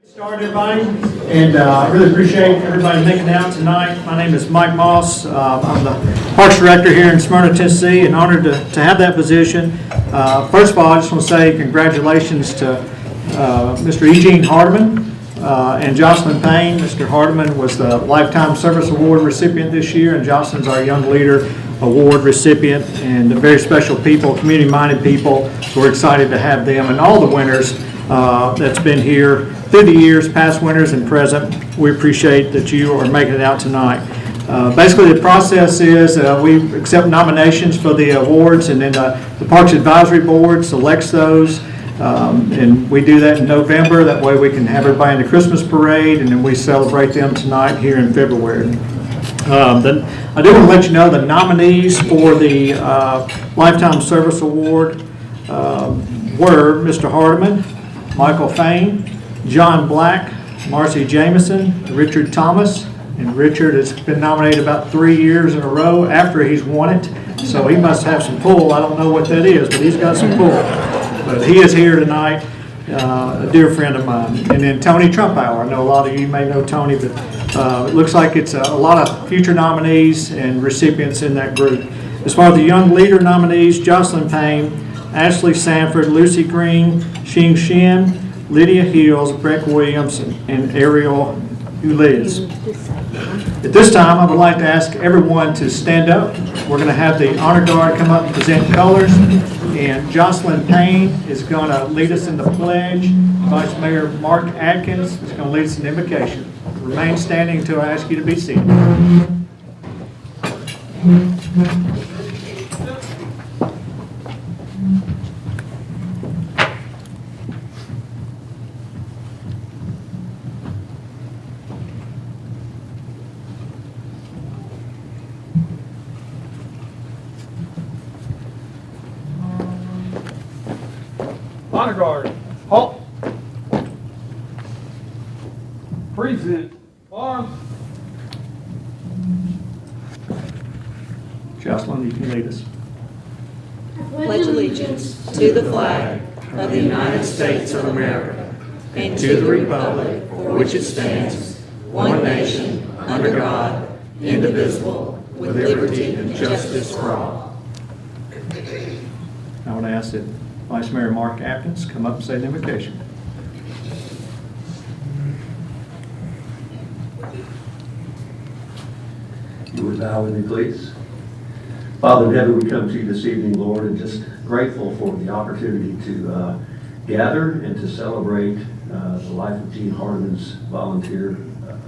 Start, everybody, and I really appreciate everybody making it out tonight. My name is Mike Moss. I'm the Parks Director here in Smyrna, Tennessee, and honored to have that position. First of all, I just want to say congratulations to Mr. Eugene Hardeman and Jocelyn Payne. Mr. Hardeman was the Lifetime Service Award recipient this year, and Jocelyn's our Young Leader Award recipient, and very special people, community-minded people. So we're excited to have them and all the winners that's been here through the years, past winners and present. We appreciate that you are making it out tonight. Basically, the process is we accept nominations for the awards, and then the Parks Advisory Board selects those, and we do that in November. That way we can have everybody in the Christmas parade, and then we celebrate them tonight here in February. Then I do want to let you know the nominees for the Lifetime Service Award were Mr. Hardeman, Michael Fain, John Black, Marcy Jameson, Richard Thomas, and Richard has been nominated about 3 years in a row after he's won it, so he must have some pull. I don't know what that is, but he's got some pull. But he is here tonight, a dear friend of mine. And then Tony Trumpauer. I know a lot of you may know Tony, but it looks like it's a lot of future nominees and recipients in that group. As far as the Young Leader nominees, Jocelyn Payne, Ashley Sanford, Lucy Green, Xing Shin, Lydia Hills, Breck Williams, and Ariel Uliz. At this time, I would like to ask everyone to stand up. We're going to have the Honor Guard come up and present colors, and Jocelyn Payne is going to lead us in the pledge. Vice Mayor Mark Atkins is going to lead us in the invocation. Remain standing until I ask you to be seated. Honor Guard, halt. Present arms. Jocelyn, you can lead us. Pledge allegiance to the flag of the United States of America and to the republic for which it stands, one nation, under God, indivisible, with liberty and justice for all. I want to ask that Vice Mayor Mark Atkins come up and say the invocation. You would bow with me, please. Father in heaven, we come to you this evening, Lord, and just grateful for the opportunity to gather and to celebrate the life of Gene Hardeman's volunteer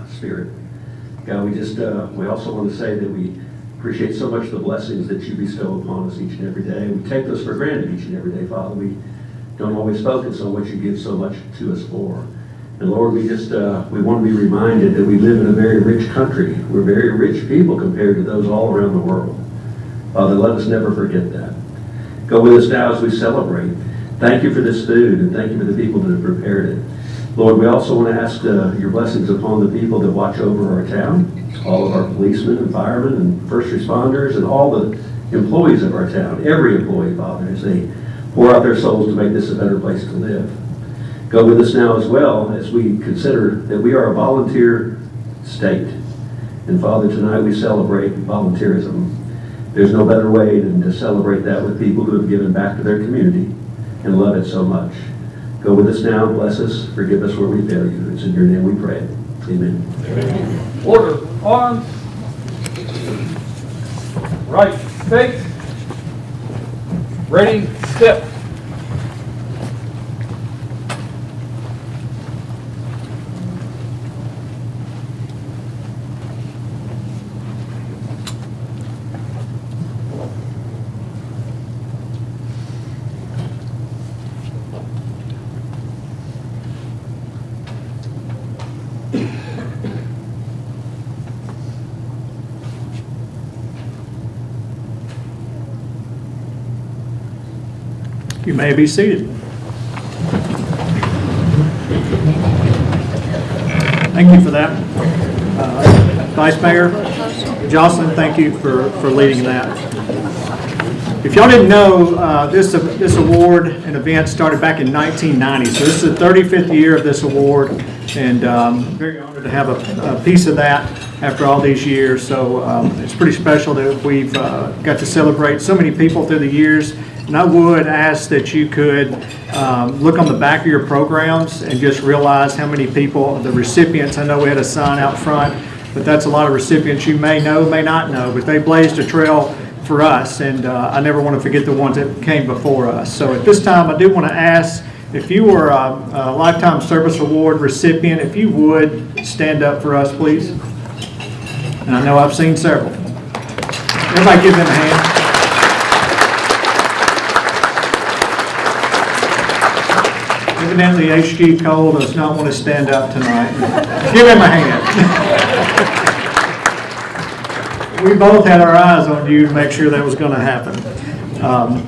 spirit. God, we also want to say that we appreciate so much the blessings that you bestow upon us each and every day. We take those for granted each and every day, Father. We don't always focus on what you give so much to us for. And Lord, we want to be reminded that we live in a very rich country. We're very rich people compared to those all around the world. Father, let us never forget that. Go with us now as we celebrate. Thank you for this food, and thank you for the people that have prepared it. Lord, we also want to ask your blessings upon the people that watch over our town, all of our policemen and firemen and first responders and all the employees of our town, every employee, Father, as they pour out their souls to make this a better place to live. Go with us now as well as we consider that we are a volunteer state. And Father, tonight we celebrate volunteerism. There's no better way than to celebrate that with people who have given back to their community and love it so much. Go with us now, bless us, forgive us where we fail you. It's in your name we pray. Amen. Amen. Order, arms. Right, face. Ready, step. You may be seated. Thank you for that. Vice Mayor Jocelyn, thank you for leading that. If y'all didn't know, this award and event started back in 1990, so this is the 35th year of this award, and very honored to have a piece of that after all these years. So it's pretty special that we've got to celebrate so many people through the years. And I would ask that you could look on the back of your programs and just realize how many people, the recipients. I know we had a sign out front, but that's a lot of recipients you may know, may not know, but they blazed a trail for us, and I never want to forget the ones that came before us. So at this time, I do want to ask if you were a Lifetime Service Award recipient, if you would stand up for us, please. And I know I've seen several. Everybody give them a hand. Evidently, H.G. Cole does not want to stand up tonight. Give him a hand. We both had our eyes on you to make sure that was going to happen. On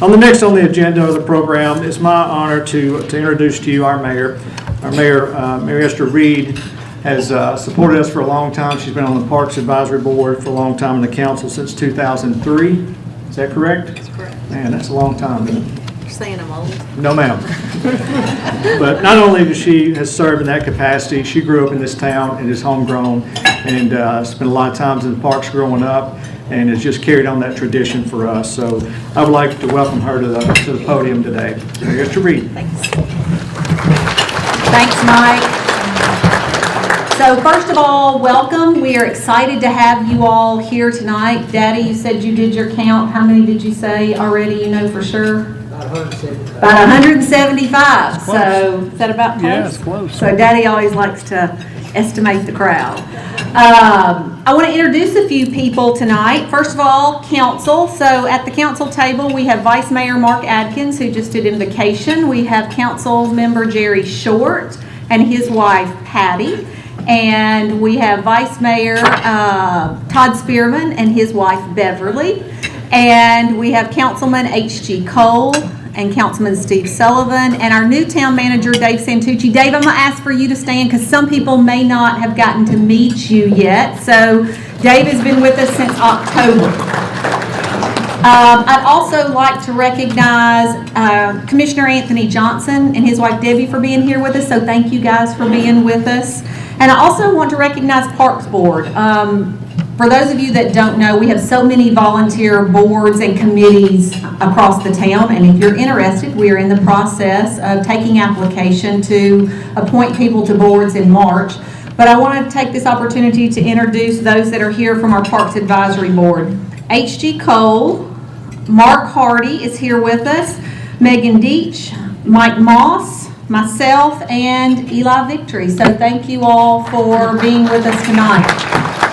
the agenda of the program, it's my honor to introduce to you our mayor. Our mayor, Mary Esther Reed, has supported us for a long time. She's been on the Parks Advisory Board for a long time, in the council since 2003. Is that correct? That's correct. Man, that's a long time, isn't it? You're saying I'm old? No, ma'am. But not only does she has served in that capacity, she grew up in this town and is homegrown, and spent a lot of times in the parks growing up, and has just carried on that tradition for us. So I would like to welcome her to the podium today. Here's to Reed. Thanks. Thanks, Mike. So first of all, welcome. We are excited to have you all here tonight. Daddy, you said you did your count. How many did you say already, you know for sure? About 175. So is that about close? Yeah, it's close. So Daddy always likes to estimate the crowd. I want to introduce a few people tonight. First of all, council. So at the council table, we have Vice Mayor Mark Adkins, who just did invocation. We have Council Member Jerry Short and his wife Patty. And we have Vice Mayor Todd Spearman and his wife Beverly. And we have Councilman H.G. Cole and Councilman Steve Sullivan, and our new town manager, Dave Santucci. Dave, I'm going to ask for you to stand because some people may not have gotten to meet you yet. So Dave has been with us since October. I'd also like to recognize Commissioner Anthony Johnson and his wife Debbie for being here with us. So thank you guys for being with us. And I also want to recognize Parks Board. For those of you that don't know, we have so many volunteer boards and committees across the town, and if you're interested, we are in the process of taking application to appoint people to boards in March. But I want to take this opportunity to introduce those that are here from our Parks Advisory Board. H.G. Cole, Mark Hardy is here with us, Megan Deach, Mike Moss, myself, and Eli Victory. So thank you all for being with us tonight.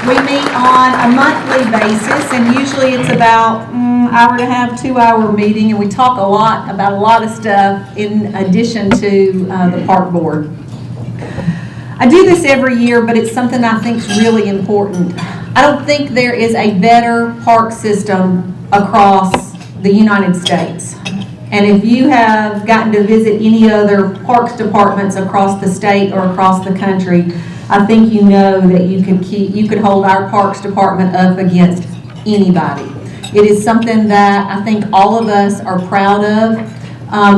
We meet on a monthly basis, and usually it's about hour and a half, 2 hour meeting, and we talk a lot about a lot of stuff in addition to the park board. I do this every year, but it's something I think is really important. I don't think there is a better park system across the United States. And if you have gotten to visit any other parks departments across the state or across the country, I think you know that you could hold our parks department up against anybody. It is something that I think all of us are proud of,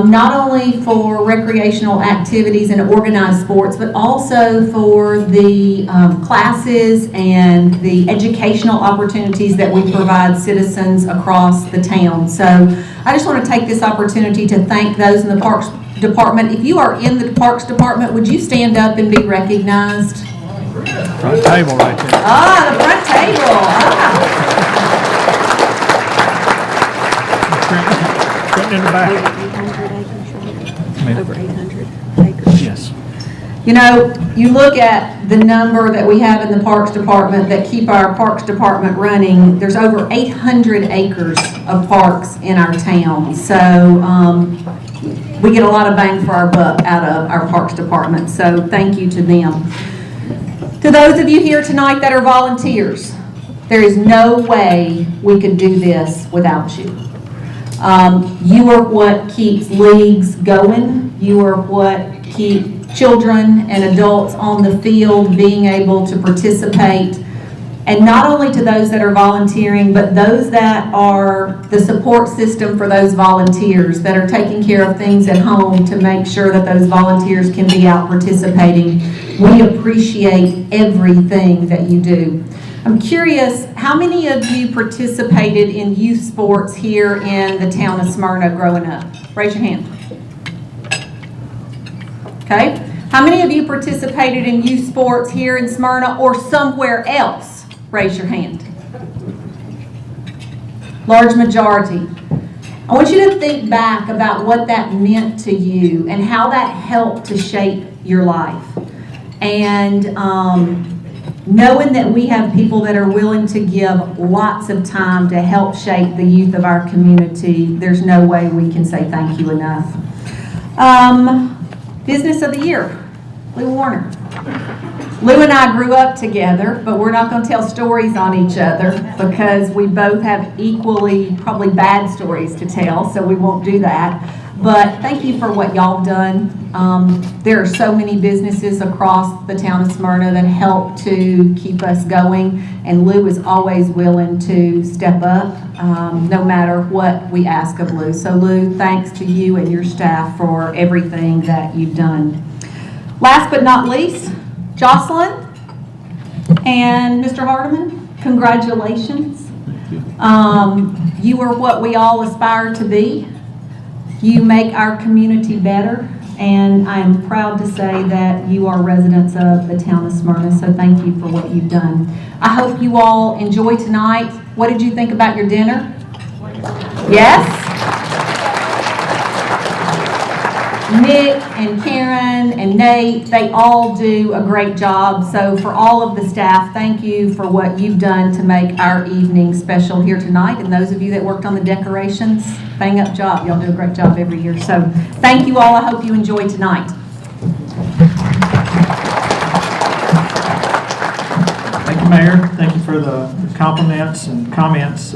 not only for recreational activities and organized sports, but also for the classes and the educational opportunities that we provide citizens across the town. So I just want to take this opportunity to thank those in the Parks Department. If you are in the Parks Department, would you stand up and be recognized? Front table right there. Ah, the front table. Front in the back. Over 800 acres. Yes. You know, you look at the number that we have in the Parks Department that keep our Parks Department running, there's over 800 acres of parks in our town. So we get a lot of bang for our buck out of our Parks Department. So thank you to them. To those of you here tonight that are volunteers, there is no way we could do this without you. You are what keeps leagues going. You are what keep children and adults on the field being able to participate. And not only to those that are volunteering, but those that are the support system for those volunteers that are taking care of things at home to make sure that those volunteers can be out participating. We appreciate everything that you do. I'm curious, how many of you participated in youth sports here in the town of Smyrna growing up? Raise your hand. Okay. How many of you participated in youth sports here in Smyrna or somewhere else? Raise your hand. Large majority. I want you to think back about what that meant to you and how that helped to shape your life. And knowing that we have people that are willing to give lots of time to help shape the youth of our community, there's no way we can say thank you enough. Business of the year, Lou Warner. Lou and I grew up together, but we're not going to tell stories on each other because we both have equally probably bad stories to tell, so we won't do that. But thank you for what y'all have done. There are so many businesses across the town of Smyrna that help to keep us going, and Lou is always willing to step up no matter what we ask of Lou. So Lou, thanks to you and your staff for everything that you've done. Last but not least, Jocelyn and Mr. Hardiman, congratulations. You are what we all aspire to be. You make our community better, and I am proud to say that you are residents of the town of Smyrna, so thank you for what you've done. I hope you all enjoy tonight. What did you think about your dinner? Yes? Nick and Karen and Nate, they all do a great job. So for all of the staff, thank you for what you've done to make our evening special here tonight. And those of you that worked on the decorations, bang up job. Y'all do a great job every year. So thank you all. I hope you enjoy tonight. Thank you, Mayor. Thank you for the compliments and comments.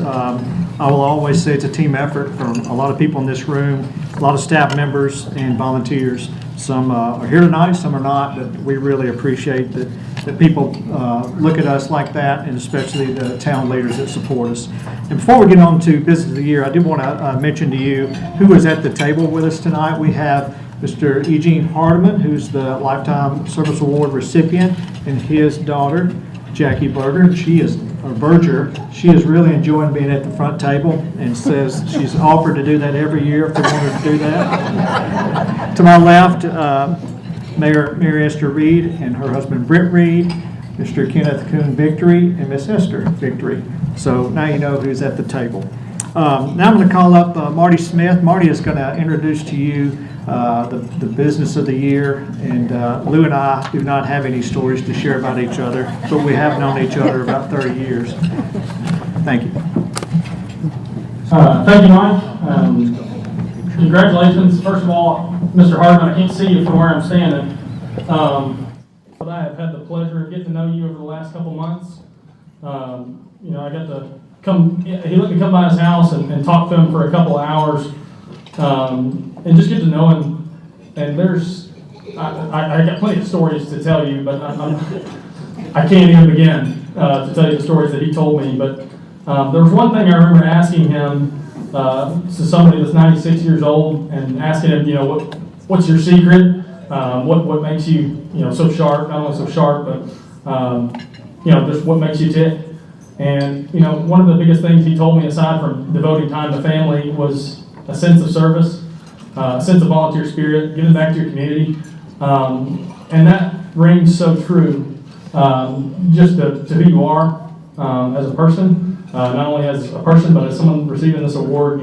I will always say it's a team effort from a lot of people in this room, a lot of staff members and volunteers. Some are here tonight, some are not, but we really appreciate that people look at us like that, and especially the town leaders that support us. And before we get on to Business of the Year, I did want to mention to you who is at the table with us tonight. We have Mr. Eugene Hardiman, who's the Lifetime Service Award recipient, and his daughter, Jackie Berger. She is really enjoying being at the front table and says she's offered to do that every year if they want her to do that. To my left, Mayor Esther Reed and her husband Britt Reed, Mr. Kenneth Kuhn Victory, and Miss Esther Victory. So now you know who's at the table. Now I'm going to call up Marty Smith. Marty is going to introduce to you the business of the year, and Lou and I do not have any stories to share about each other, but we have known each other about 30 years. Thank you. Thank you, Mike. Congratulations. First of all, Mr. Hardiman, I can't see you from where I'm standing, but I have had the pleasure of getting to know you over the last couple months. I got to he let me come by his house and talk to him for a couple of hours. And just get to know him, and I got plenty of stories to tell you, but I can't even begin to tell you the stories that he told me. But there was one thing I remember asking him, to somebody that's 96 years old, and asking him, what's your secret? What makes you, so sharp? Not only so sharp, but just what makes you tick? And one of the biggest things he told me, aside from devoting time to family, was a sense of service. A sense of volunteer spirit, giving back to your community, and that rings so true. Just to who you are as a person, not only as a person, but as someone receiving this award.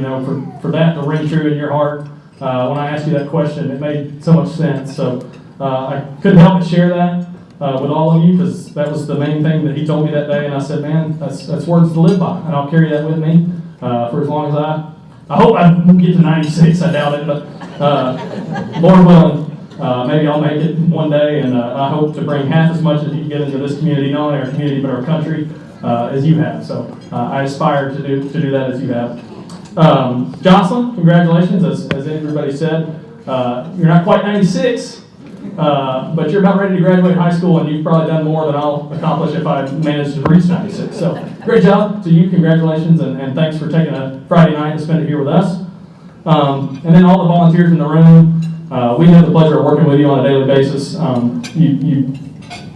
For that to ring true in your heart. When I asked you that question, it made so much sense. So I couldn't help but share that with all of you, because that was the main thing that he told me that day, and I said, man, that's words to live by, and I'll carry that with me for as long as I hope I get to 96, I doubt it, but Lord willing, maybe I'll make it one day, and I hope to bring half as much as you get into this community, not only our community, but our country, as you have. So I aspire to do that as you have. Jocelyn, congratulations, as everybody said. You're not quite 96, but you're about ready to graduate high school, and you've probably done more than I'll accomplish if I manage to reach 96. So great job to you, congratulations, and thanks for taking a Friday night to spend it here with us. And then all the volunteers in the room, we have the pleasure of working with you on a daily basis. You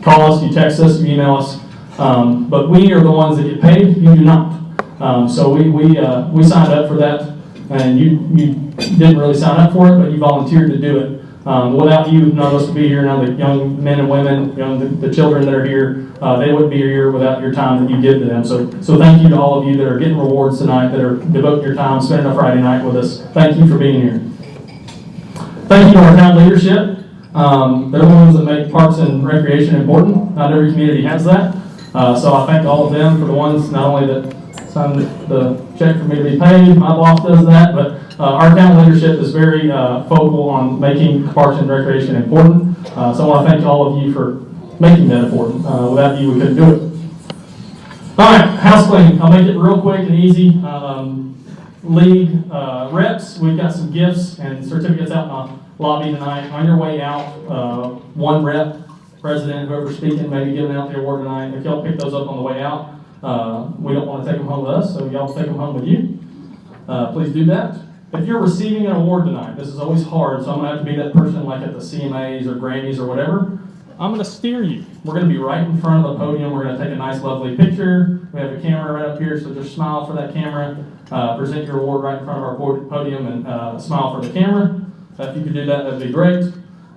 call us, you text us, you email us, but we are the ones that get paid, you do not. So we signed up for that, and you didn't really sign up for it, but you volunteered to do it. Without you, none of us would be here, none of the young men and women, the children that are here, they wouldn't be here without your time that you give to them. So thank you to all of you that are getting rewards tonight, that are devoting your time, spending a Friday night with us. Thank you for being here. Thank you to our town leadership. They're the ones that make parks and recreation important. Not every community has that. So I thank all of them for the ones not only that signed the check for me to be paid, my boss does that, but our town leadership is very focal on making parks and recreation important. So I want to thank all of you for making that important. Without you, we couldn't do it. All right, house cleaning. I'll make it real quick and easy. League reps, we've got some gifts and certificates out in the lobby tonight. On your way out, one rep, president, whoever's speaking, maybe giving out the award tonight. If y'all pick those up on the way out, we don't want to take them home with us, so y'all take them home with you. Please do that. If you're receiving an award tonight, this is always hard, so I'm going to have to be that person like at the CMAs or Grammys or whatever. I'm going to steer you. We're going to be right in front of the podium. We're going to take a nice, lovely picture. We have a camera right up here, so just smile for that camera. Present your award right in front of our podium and smile for the camera. If you could do that, that'd be great.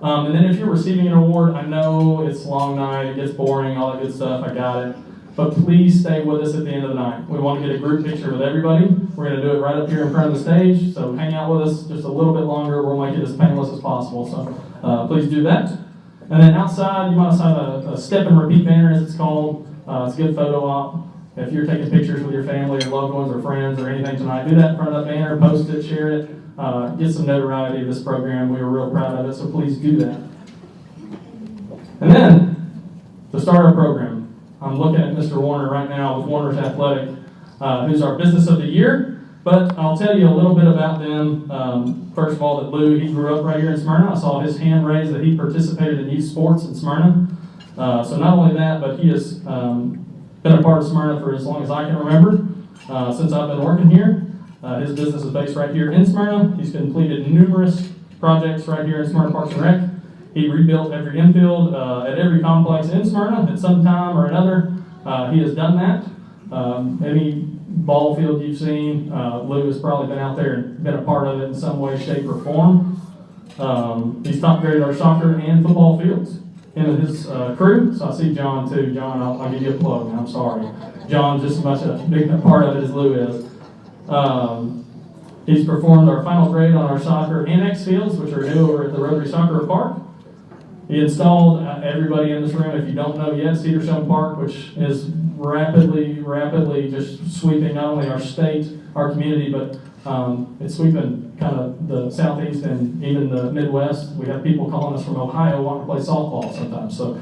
And then if you're receiving an award, I know it's a long night, it gets boring, all that good stuff, I got it. But please stay with us at the end of the night. We want to get a group picture with everybody. We're going to do it right up here in front of the stage, so hang out with us just a little bit longer. We'll make it as painless as possible, so please do that. And then outside, you might have a step and repeat banner, as it's called. It's a good photo op. If you're taking pictures with your family or loved ones or friends or anything tonight, do that in front of that banner, post it, share it, get some notoriety of this program. We were real proud of it, so please do that. And then, to start our program, I'm looking at Mr. Warner right now with Warner's Athletic, who's our Business of the Year. But I'll tell you a little bit about them. First of all, that Lou, he grew up right here in Smyrna. I saw his hand raised that he participated in youth sports in Smyrna. So not only that, but he has been a part of Smyrna for as long as I can remember, since I've been working here. His business is based right here in Smyrna. He's completed numerous projects right here in Smyrna Parks and Rec. He rebuilt every infield at every complex in Smyrna at some time or another. He has done that. Any ball field you've seen, Lou has probably been out there and been a part of it in some way, shape, or form. He's top graded our soccer and football fields. Him and his crew. So I see John too. John, I'll give you a plug. I'm sorry. John's just as much a big part of it as Lou is. He's performed our final grade on our soccer annex fields, which are new over at the Rotary Soccer Park. He installed, everybody in this room, if you don't know yet, Cedar Stone Park, which is rapidly just sweeping not only our state, our community, but it's sweeping kind of the southeast and even the Midwest. We have people calling us from Ohio wanting to play softball sometimes. So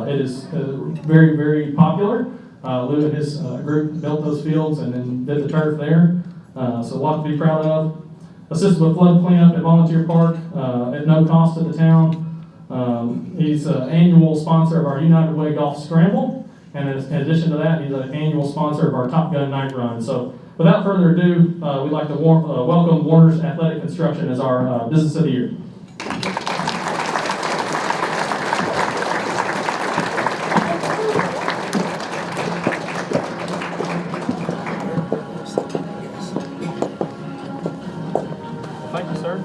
it is very, very popular. Lou and his group built those fields and then did the turf there. So a lot to be proud of. Assisted with flood cleanup at Volunteer Park at no cost to the town. He's an annual sponsor of our United Way Golf Scramble, and in addition to that, he's an annual sponsor of our Top Gun Night Run. So without further ado, we'd like to welcome Warner's Athletic Construction as our Business of the Year. Thank you, sir.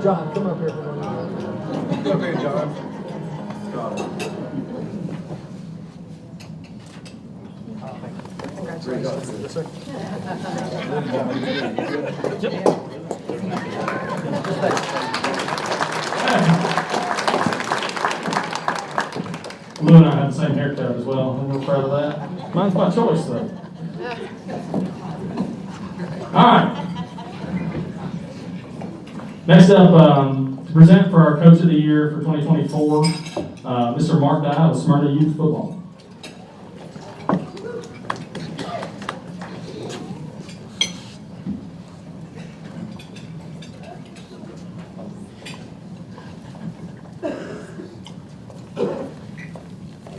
John, come up here for a minute. Okay, John. Congratulations. Yes, sir. Lou and I have the same haircut as well. I'm real proud of that. Mine's my choice, though. All right. Next up, to present for our Coach of the Year for 2024, Mr. Mark Dye with Smyrna Youth Football.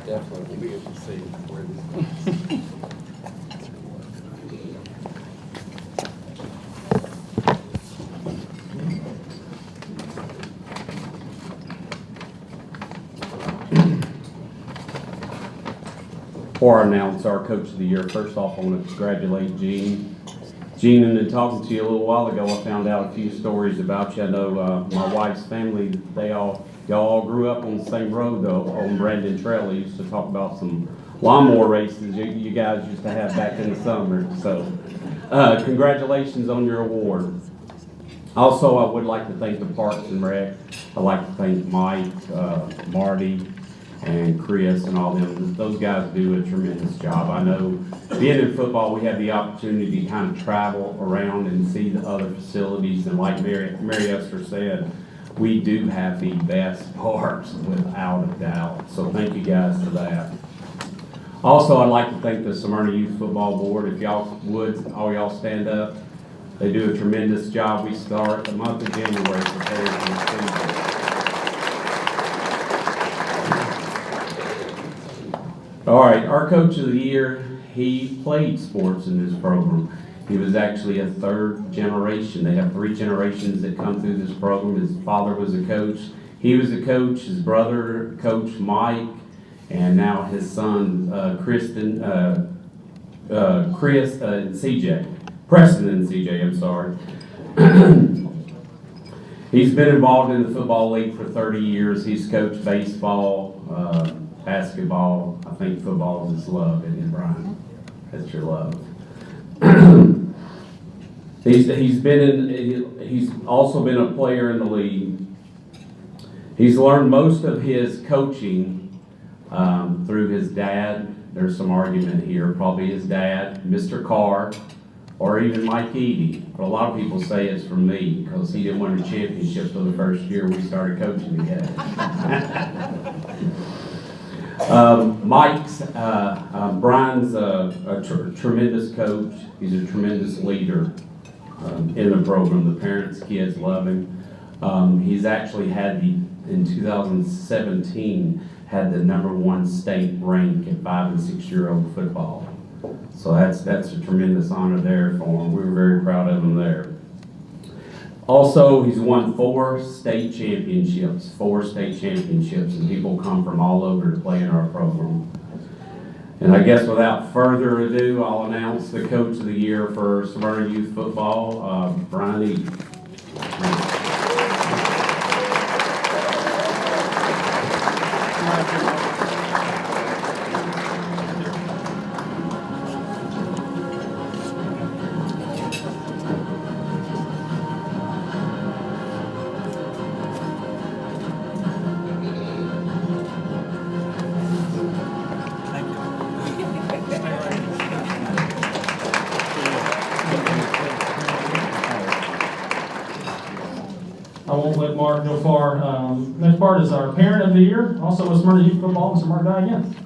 Definitely will be able to see where this. Before I announce our Coach of the Year, first off, I want to congratulate Gene. Gene, in talking to you a little while ago, I found out a few stories about you. I know my wife's family, y'all all grew up on the same road, though, on Brandon Trail. They used to talk about some lawnmower races you guys used to have back in the summer. So, congratulations on your award. Also, I would like to thank the Parks and Rec. I'd like to thank Mike, Marty, and Chris and all them. Those guys do a tremendous job. I know being in football, we have the opportunity to kind of travel around and see the other facilities. And like Mary Esther said, we do have the best parks without a doubt. So thank you guys for that. Also, I'd like to thank the Smyrna Youth Football Board. If y'all would, all y'all stand up. They do a tremendous job. We start the month of January preparing for the season. All right, our Coach of the Year, he played sports in this program. He was actually a third generation. They have 3 generations that come through this program. His father was a coach. He was a coach. His brother, Coach Mike, and now his son, Chris and CJ. Preston and CJ, I'm sorry. He's been involved in the Football League for 30 years. He's coached baseball, basketball. I think football is his love, isn't it, Brian? That's your love. He's also been a player in the league. He's learned most of his coaching through his dad. There's some argument here. Probably his dad, Mr. Carr, or even Mike Eady. But a lot of people say it's from me because he didn't win a championship for the first year we started coaching together. Brian's a tremendous coach. He's a tremendous leader in the program. The parents, kids love him. He's actually had in 2017, had the #1 state rank in 5- and 6-year-old football. So that's a tremendous honor there for him. We were very proud of him there. Also, he's won 4 state championships, and people come from all over to play in our program. And I guess without further ado, I'll announce the Coach of the Year for Smyrna Youth Football, Brian Eady. I won't let Mark go far. Next part is our Parent of the Year, also with Smyrna Youth Football, Mr. Mark Dye again.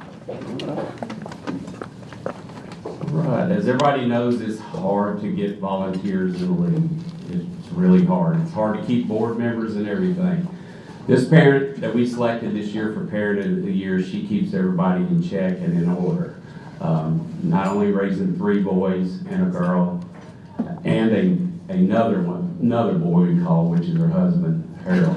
Right, as everybody knows, it's hard to get volunteers in the league. It's really hard. It's hard to keep board members and everything. This parent that we selected this year for Parent of the Year, she keeps everybody in check and in order. Not only raising 3 boys and a girl, and another boy we call, which is her husband, Harold.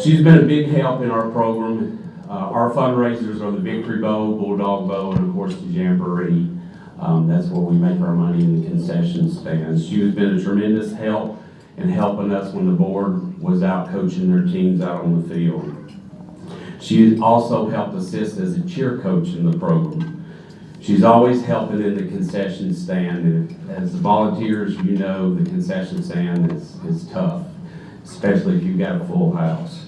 She's been a big help in our program. Our fundraisers are the Victory Bowl, Bulldog Bowl, and of course the Jamboree. That's where we make our money in the concession stands. She has been a tremendous help in helping us when the board was out coaching their teams out on the field. She also helped assist as a cheer coach in the program. She's always helping in the concession stand, and as the volunteers, you know the concession stand is tough, especially if you've got a full house.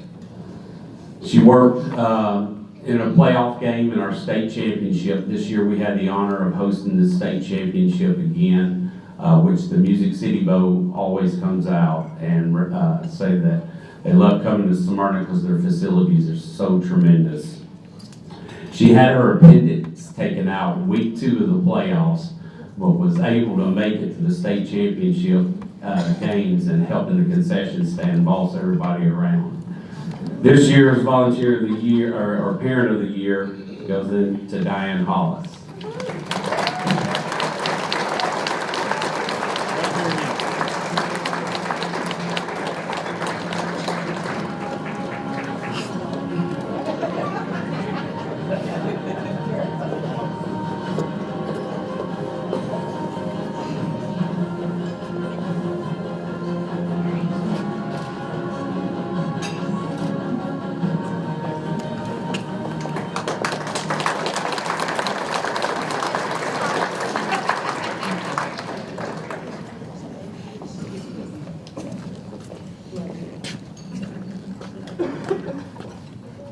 She worked in a playoff game in our state championship. This year we had the honor of hosting the state championship again. which the Music City Bowl always comes out and say that they love coming to Smyrna because their facilities are so tremendous. She had her appendix taken out week 2 of the playoffs, but was able to make it to the state championship games and helped in the concession stand, boss everybody around. This year's Volunteer of the Year, or Parent of the Year, goes into Diane Hollis.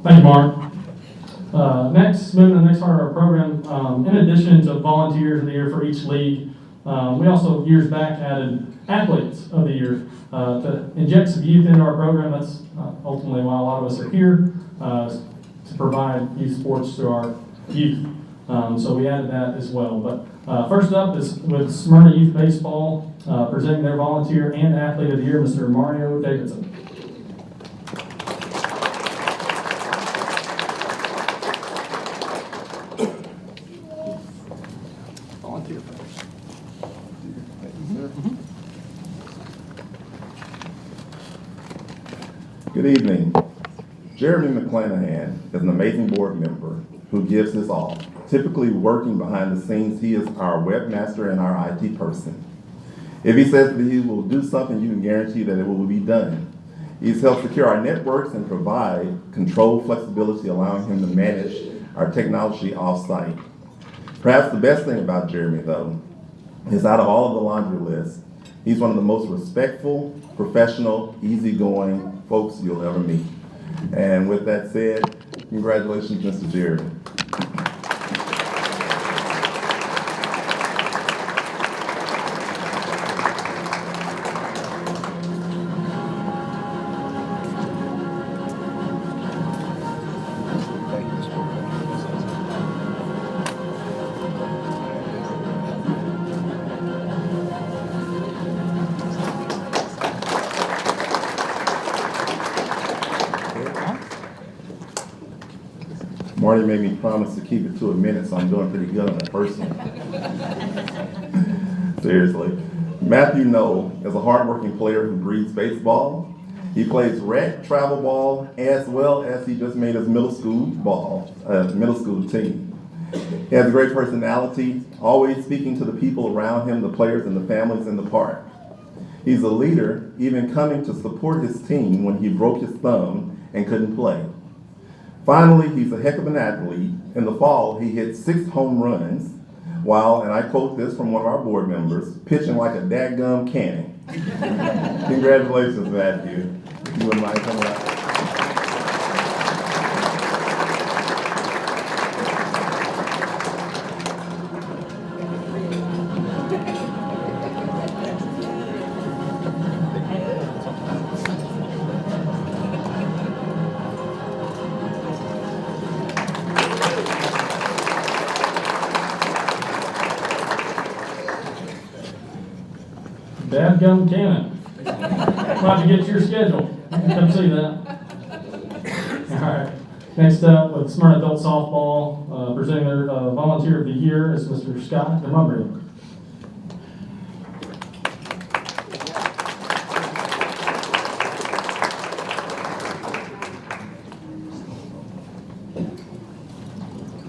Thank you, Mark. Next, moving to the next part of our program, in addition to Volunteers of the Year for each league, we also, years back, added Athletes of the Year to inject some youth into our program. That's ultimately why a lot of us are here, to provide youth sports to our youth. So we added that as well. But first up is with Smyrna Youth Baseball, presenting their Volunteer and Athlete of the Year, Mr. Mario Davidson. Good evening. Jeremy McClanahan is an amazing board member who gives his all. Typically working behind the scenes, he is our webmaster and our IT person. If he says that he will do something, you can guarantee that it will be done. He's helped secure our networks and provide controlled flexibility, allowing him to manage our technology off-site. Perhaps the best thing about Jeremy, though, is out of all of the laundry list, he's one of the most respectful, professional, easygoing folks you'll ever meet. And with that said, congratulations, Mr. Jeremy. Marty made me promise to keep it to a minute, so I'm doing pretty good on that first one. Seriously. Matthew Noel is a hardworking player who breeds baseball. He plays rec, travel ball, as well as he just made his middle school team. He has a great personality, always speaking to the people around him, the players and the families in the park. He's a leader, even coming to support his team when he broke his thumb and couldn't play. Finally, he's a heck of an athlete. In the fall, he hit 6 home runs while, and I quote this from one of our board members, pitching like a dadgum cannon. Congratulations, Matthew. You wouldn't mind coming out? Dadgum Cannon. Glad to get your schedule. Come see that. All right. Next up, with Smyrna Adult Softball, presenting their Volunteer of the Year is Mr. Scott DeMumbry.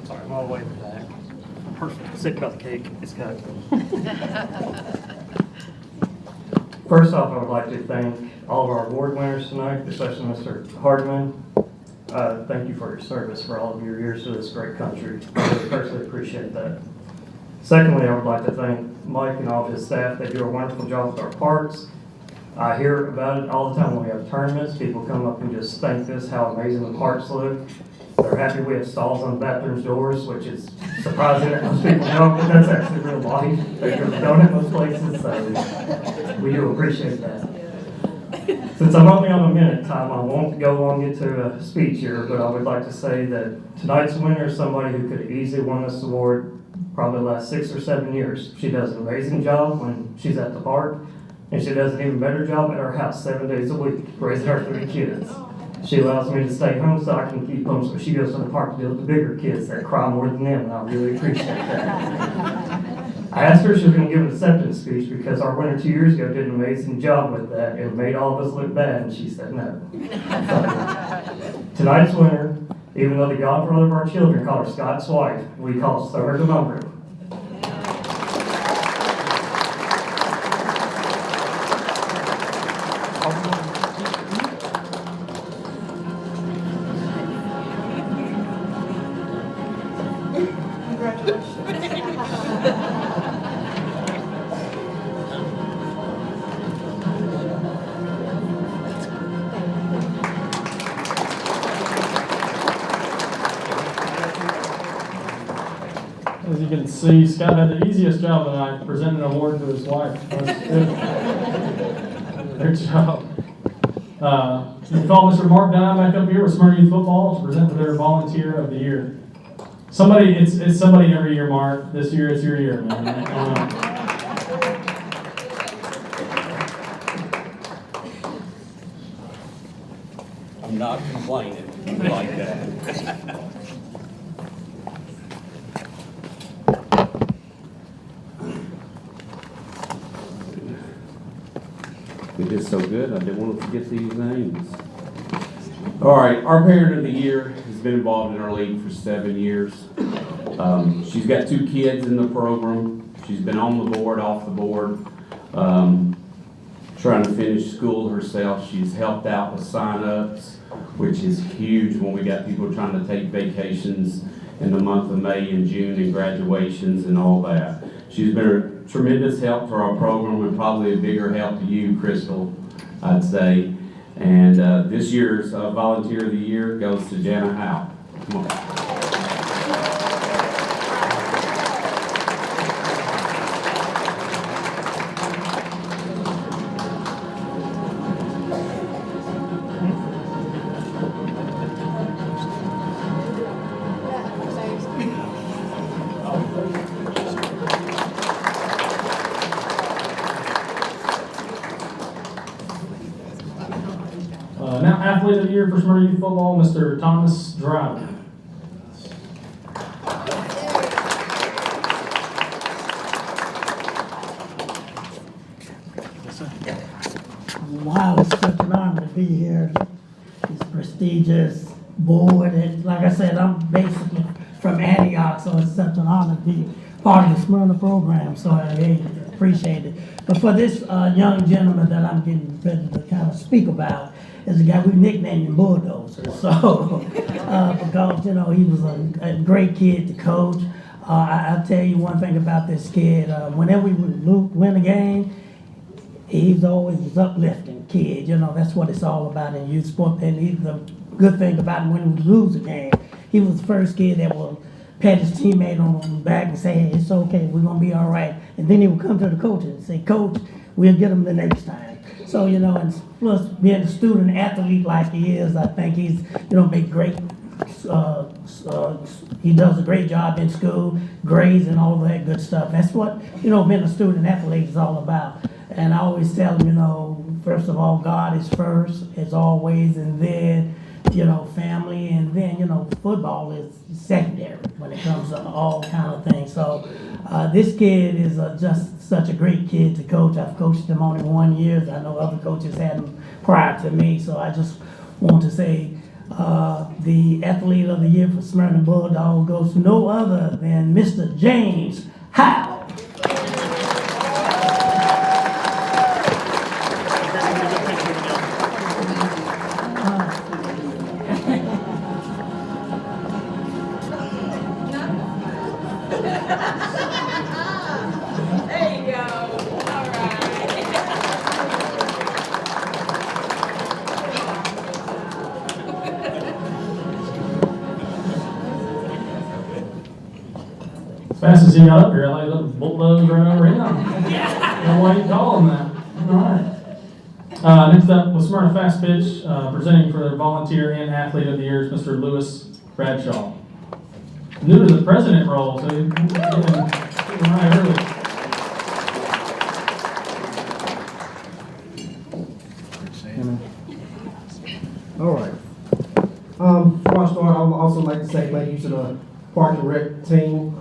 Sorry, I'm all the way in the back. Perfect. Sick about the cake. It's got. First off, I would like to thank all of our award winners tonight, especially Mr. Hardman. Thank you for your service for all of your years to this great country. I really personally appreciate that. Secondly, I would like to thank Mike and all of his staff. They do a wonderful job with our parks. I hear about it all the time when we have tournaments. People come up and just thank us how amazing the parks look. They're happy we have stalls on the bathroom doors, which is surprising that most people know, but that's actually real life. They don't in most places, so we do appreciate that. Since I'm only on a minute time, I won't go long into a speech here, but I would like to say that tonight's winner is somebody who could easily won this award probably the last 6 or 7 years. She does an amazing job when she's at the park, and she does an even better job at our house 7 days a week, raising our 3 kids. She allows me to stay home so I can keep home, so she goes to the park to deal with the bigger kids that cry more than them, and I really appreciate that. I asked her if she was going to give an acceptance speech because our winner 2 years ago did an amazing job with that and made all of us look bad, and she said no. Tonight's winner, even though the godfather of our children called her Scott's wife, we call Summer DeMumber. As you can see, Scott had the easiest job tonight, presenting an award to his wife. That's good. Good job. You call Mr. Mark Dye back up here with Smyrna Youth Football to present their Volunteer of the Year. Somebody, it's somebody every year, Mark. This year it's your year, man. I'm not complaining like that. They did so good, I didn't want to forget these names. All right, our Parent of the Year has been involved in our league for 7 years. She's got 2 kids in the program. She's been on the board, off the board, trying to finish school herself. She's helped out with sign-ups, which is huge when we got people trying to take vacations in the month of May and June and graduations and all that. She's been a tremendous help to our program and probably a bigger help to you, Crystal, I'd say. And this year's Volunteer of the Year goes to Jana Howe. Come on. Now, Athlete of the Year for Smyrna Youth Football, Mr. Thomas Driver. Wow, it's such an honor to be here. This prestigious board, and like I said, I'm basically from Antioch, so it's such an honor to be part of the Smyrna program, so I really appreciate it. But for this young gentleman that I'm getting ready to kind of speak about, is a guy we nicknamed him Bulldozer. So, because, you know, he was a great kid to coach. I'll tell you one thing about this kid. Whenever we would win a game, he's always this uplifting kid. You know, that's what it's all about in youth sport. And he's the good thing about him when we lose a game. He was the first kid that will pat his teammate on the back and say, hey, it's okay, we're going to be all right. And then he would come to the coach and say, Coach, we'll get him the next time. So, you know, and plus being a student athlete like he is, I think he's, you know, make great, he does a great job in school, grades and all that good stuff. That's what, you know, being a student athlete is all about. And I always tell him, you know, first of all, God is first, as always, and then, you know, family, and then, you know, football is secondary when it comes to all kind of things. So this kid is just such a great kid to coach. I've coached him only 1 year. I know other coaches had him prior to me, so I just want to say the Athlete of the Year for Smyrna Bulldog goes to no other than Mr. James Howe. As fast as he got up here, I laid up bulldoze right over him. I don't know why you call him that. All right. Next up, with Smyrna Fast Pitch, presenting for their volunteer and athlete of the year is Mr. Lewis Bradshaw. New to the president role, so he's getting right early. All right. Before I start, I would also like to say thank you to the Park and Rec team.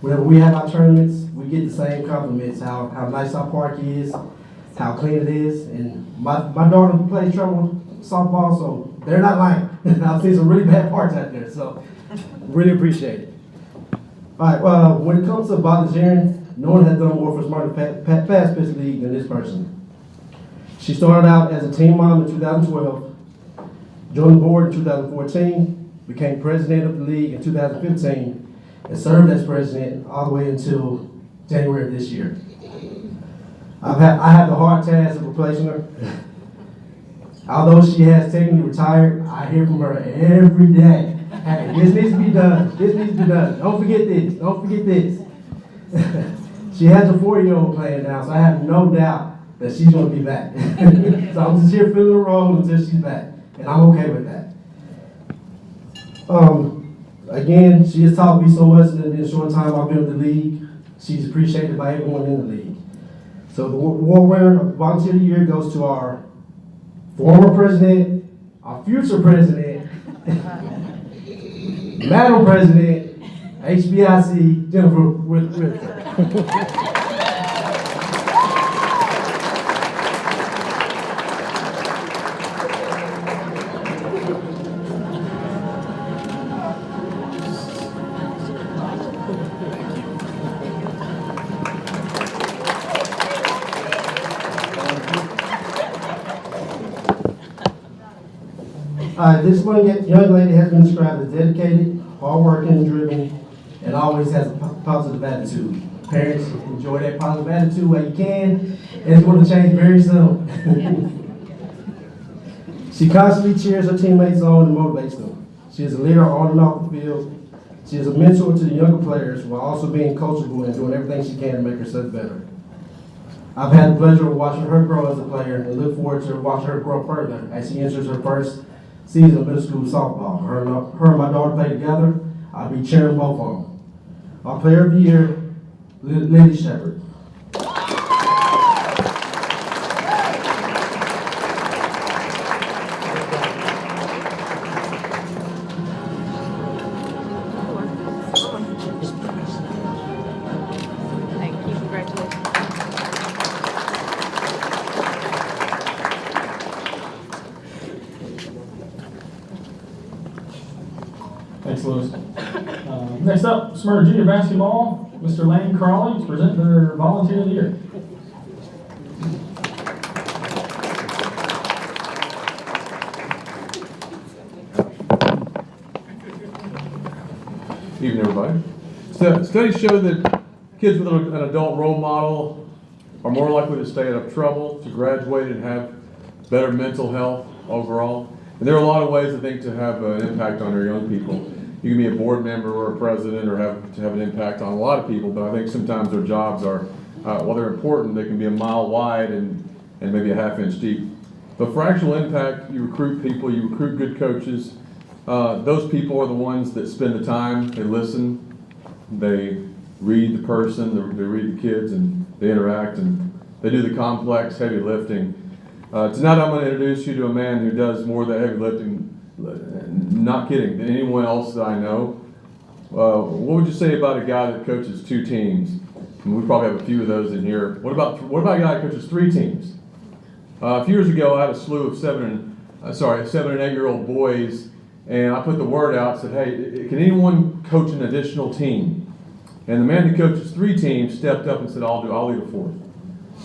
Whenever we have our tournaments, we get the same compliments, how nice our park is, how clean it is. And my daughter plays travel softball, so they're not lying. I've seen some really bad parks out there, so really appreciate it. All right, when it comes to volunteering, no one has done more for Smyrna Fast Pitch League than this person. She started out as a team mom in 2012, joined the board in 2014, became president of the league in 2015, and served as president all the way until January of this year. I have the hard task of replacing her. Although she has technically retired, I hear from her every day. Hey, this needs to be done. This needs to be done. Don't forget this. Don't forget this. She has a 4-year-old playing now, so I have no doubt that she's going to be back. So I'm just here filling the role until she's back, and I'm okay with that. Again, she has taught me so much in the short time I've been with the league. She's appreciated by everyone in the league. So the award winner of Volunteer of the Year goes to our former president, our future president, Madam President, HBIC, Jennifer Whitaker. This young lady has been described as dedicated, hardworking, driven, and always has a positive attitude. Parents, enjoy that positive attitude while you can, and it's going to change very soon. She constantly cheers her teammates on and motivates them. She is a leader on and off the field. She is a mentor to the younger players while also being coachable and doing everything she can to make herself better. I've had the pleasure of watching her grow as a player and look forward to watching her grow further as she enters her first season of middle school softball. Her and my daughter play together. I'll be cheering both of them. Our player of the year, Lily Shepard. Thank you, congratulations. Thanks, Lewis. Next up, Smyrna Junior Basketball, Mr. Lane Crawley to present their Volunteer of the Year. Evening, everybody. Studies show that kids with an adult role model are more likely to stay out of trouble, to graduate and have better mental health overall. And there are a lot of ways, I think, to have an impact on our young people. You can be a board member or a president or have an impact on a lot of people, but I think sometimes their jobs are, while they're important, they can be a mile wide and maybe a half-inch deep. But for actual impact, you recruit people, you recruit good coaches. Those people are the ones that spend the time, they listen, they read the person, they read the kids, and they interact, and they do the complex, heavy lifting. Tonight I'm going to introduce you to a man who does more of the heavy lifting, not kidding, than anyone else that I know. What would you say about a guy that coaches 2 teams? And we probably have a few of those in here. What about a guy that coaches 3 teams? A few years ago, I had a slew of 7 and 8-year-old boys, and I put the word out, said, hey, can anyone coach an additional team? And the man who coaches 3 teams stepped up and said, I'll lead a 4th.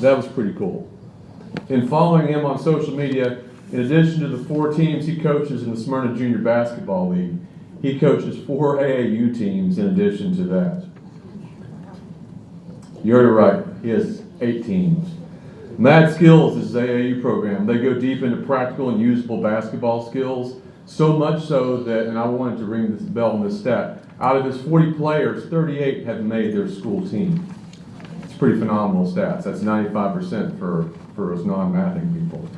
That was pretty cool. In following him on social media, in addition to the 4 teams he coaches in the Smyrna Junior Basketball League, he coaches 4 AAU teams in addition to that. You heard it right, he has 8 teams. Mad Skills is his AAU program. They go deep into practical and usable basketball skills, so much so that, and I wanted to ring this bell on this stat, Out of his 40 players, 38 have made their school team. It's pretty phenomenal stats. That's 95% for us non-mathing people.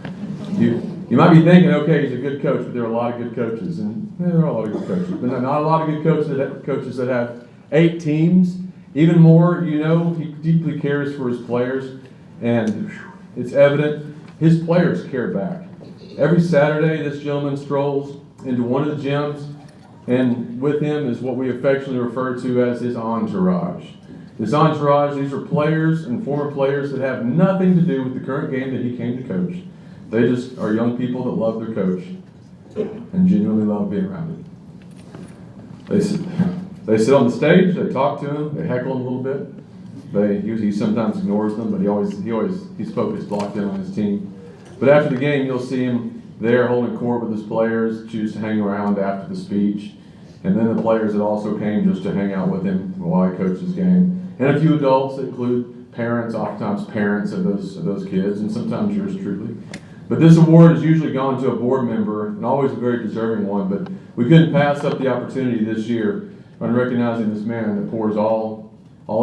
You might be thinking, okay, he's a good coach, but there are a lot of good coaches, and there are a lot of good coaches, but not a lot of good coaches that have 8 teams. Even more, you know, he deeply cares for his players, and it's evident his players care back. Every Saturday, this gentleman strolls into one of the gyms, and with him is what we affectionately refer to as his entourage. His entourage, these are players and former players that have nothing to do with the current game that he came to coach. They just are young people that love their coach and genuinely love being around him. They sit on the stage, they talk to him, they heckle him a little bit. He sometimes ignores them, but he's focused, locked in on his team. But after the game, you'll see him there holding court with his players, choose to hang around after the speech. And then the players that also came just to hang out with him while he coached his game. And a few adults that include parents, oftentimes parents of those kids, and sometimes yours truly. But this award has usually gone to a board member, and always a very deserving one, but we couldn't pass up the opportunity this year on recognizing this man that pours all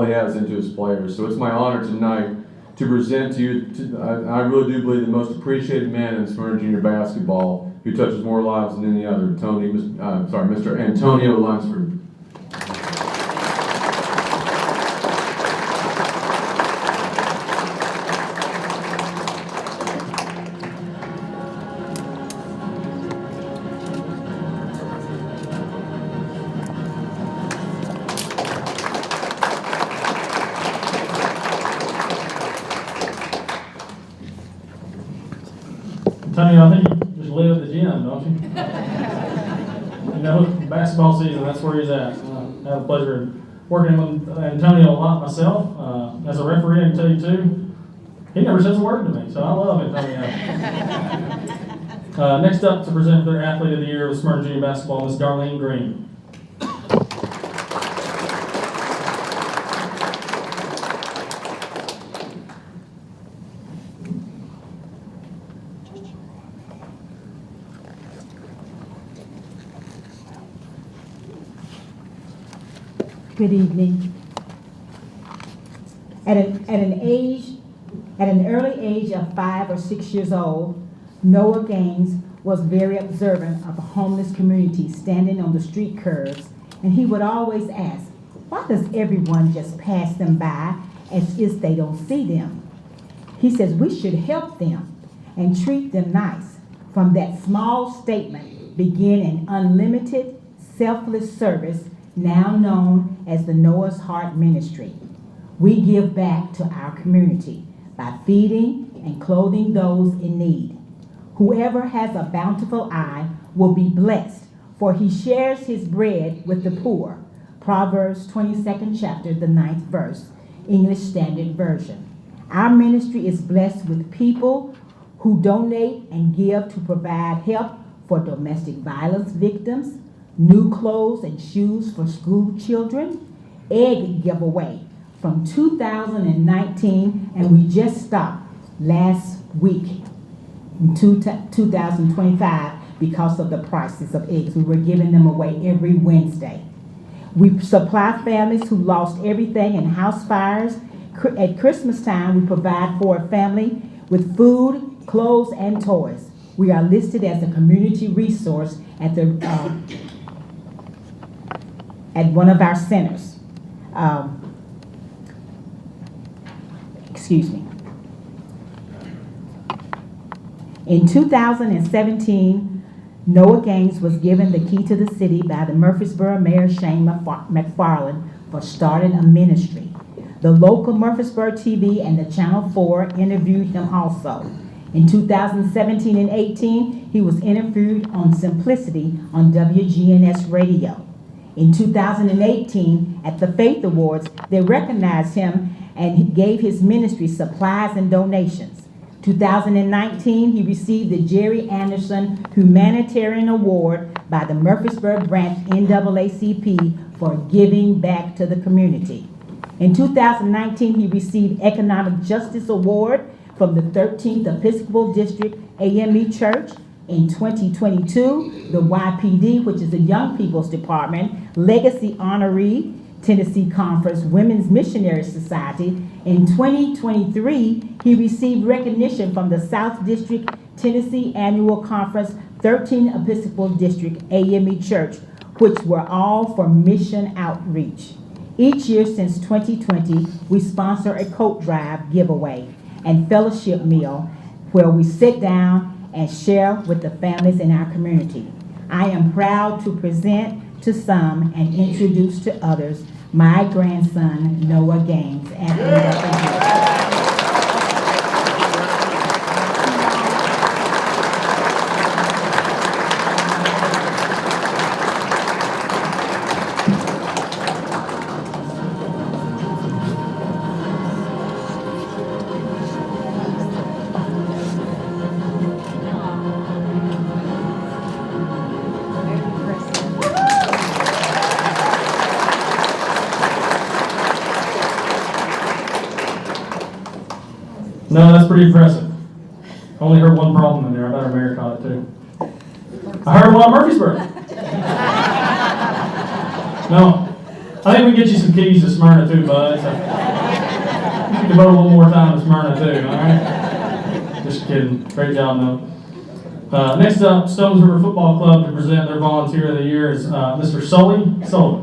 he has into his players. So it's my honor tonight to present to you, I really do believe, the most appreciated man in Smyrna Junior basketball, who touches more lives than any other, Mr. Antonio Lunsford. Antonio, I think you just live at the gym, don't you? You know, basketball season, that's where he's at. I have the pleasure of working with Antonio a lot myself. As a referee, I can tell you too, he never says a word to me, so I love Antonio. Next up to present their Athlete of the Year with Smyrna Junior Basketball, Ms. Darlene Green. Good evening. At an early age of 5 or 6 years old, Noah Gaines was very observant of a homeless community standing on the street curbs, and he would always ask, why does everyone just pass them by as if they don't see them? He says we should help them and treat them nice. From that small statement began an unlimited, selfless service now known as the Noah's Heart Ministry. We give back to our community by feeding and clothing those in need. Whoever has a bountiful eye will be blessed, for he shares his bread with the poor. Proverbs 22nd chapter, the 9th verse, English Standard Version. Our ministry is blessed with people who donate and give to provide help for domestic violence victims, new clothes and shoes for school children, egg giveaway from 2019, and we just stopped last week in 2025 because of the prices of eggs. We were giving them away every Wednesday. We supply families who lost everything in house fires. At Christmas time, we provide for a family with food, clothes, and toys. We are listed as a community resource at at one of our centers. Excuse me. In 2017, Noah Gaines was given the key to the city by the Murfreesboro Mayor Shane McFarland for starting a ministry. The local Murfreesboro TV and the Channel 4 interviewed him also. In 2017 and 18, he was interviewed on Simplicity on WGNS Radio. In 2018, at the Faith Awards, they recognized him and gave his ministry supplies and donations. 2019, he received the Jerry Anderson Humanitarian Award by the Murfreesboro Branch NAACP for giving back to the community. In 2019, he received Economic Justice Award from the 13th Episcopal District AME Church, In 2022, the YPD, which is the Young People's Department, Legacy Honoree, Tennessee Conference Women's Missionary Society. In 2023, he received recognition from the South District Tennessee Annual Conference 13 Episcopal District AME Church, which were all for mission outreach. Each year since 2020, we sponsor a coat drive giveaway and fellowship meal where we sit down and share with the families in our community. I am proud to present to some and introduce to others my grandson, Noah Gaines. No, that's pretty impressive. Only heard one problem in there. I better Mary caught it too. I heard one at Murfreesboro. No, I think we can get you some keys to Smyrna too, bud. So you can devote a little more time to Smyrna too, all right? Just kidding. Great job, though. Next up, Stones River Football Club to present their Volunteer of the Year is Mr. Sully Sullivan.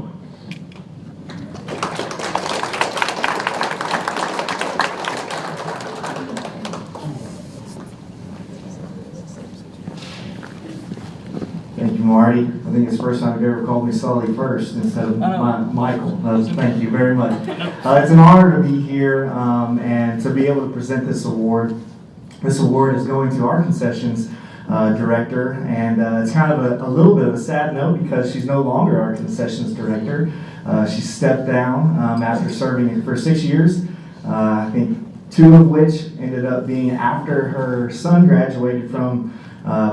Thank you, Marty. I think it's the first time you've ever called me Sully first instead of Michael. Thank you very much. It's an honor to be here and to be able to present this award. This award is going to our concessions director, and it's kind of a little bit of a sad note because she's no longer our concessions director. She stepped down after serving for 6 years. I think 2 of which ended up being after her son graduated from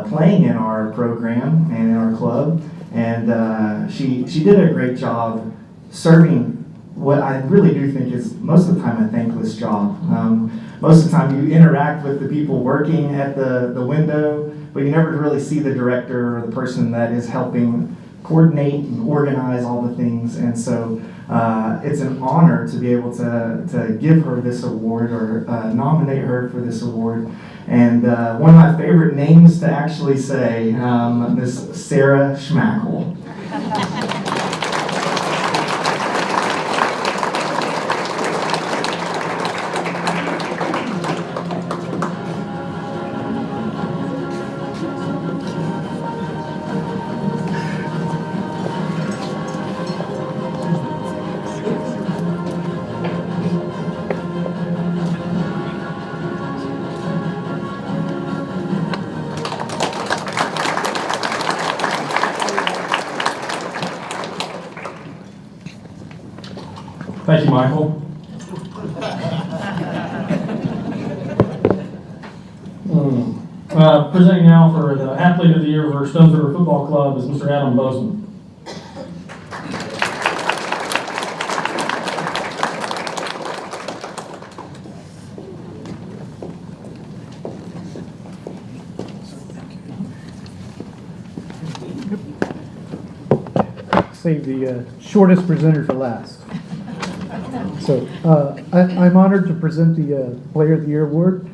playing in our program and in our club, and she did a great job serving what I really do think is most of the time a thankless job. Most of the time you interact with the people working at the window, but you never really see the director or the person that is helping coordinate and organize all the things. And so it's an honor to be able to give her this award or nominate her for this award. And one of my favorite names to actually say, Miss Sarah Schmackel. Thank you, Michael. Presenting now for the Athlete of the Year for Stones River Football Club is Mr. Adam Bozeman. Save the shortest presenter for last. So I'm honored to present the Player of the Year Award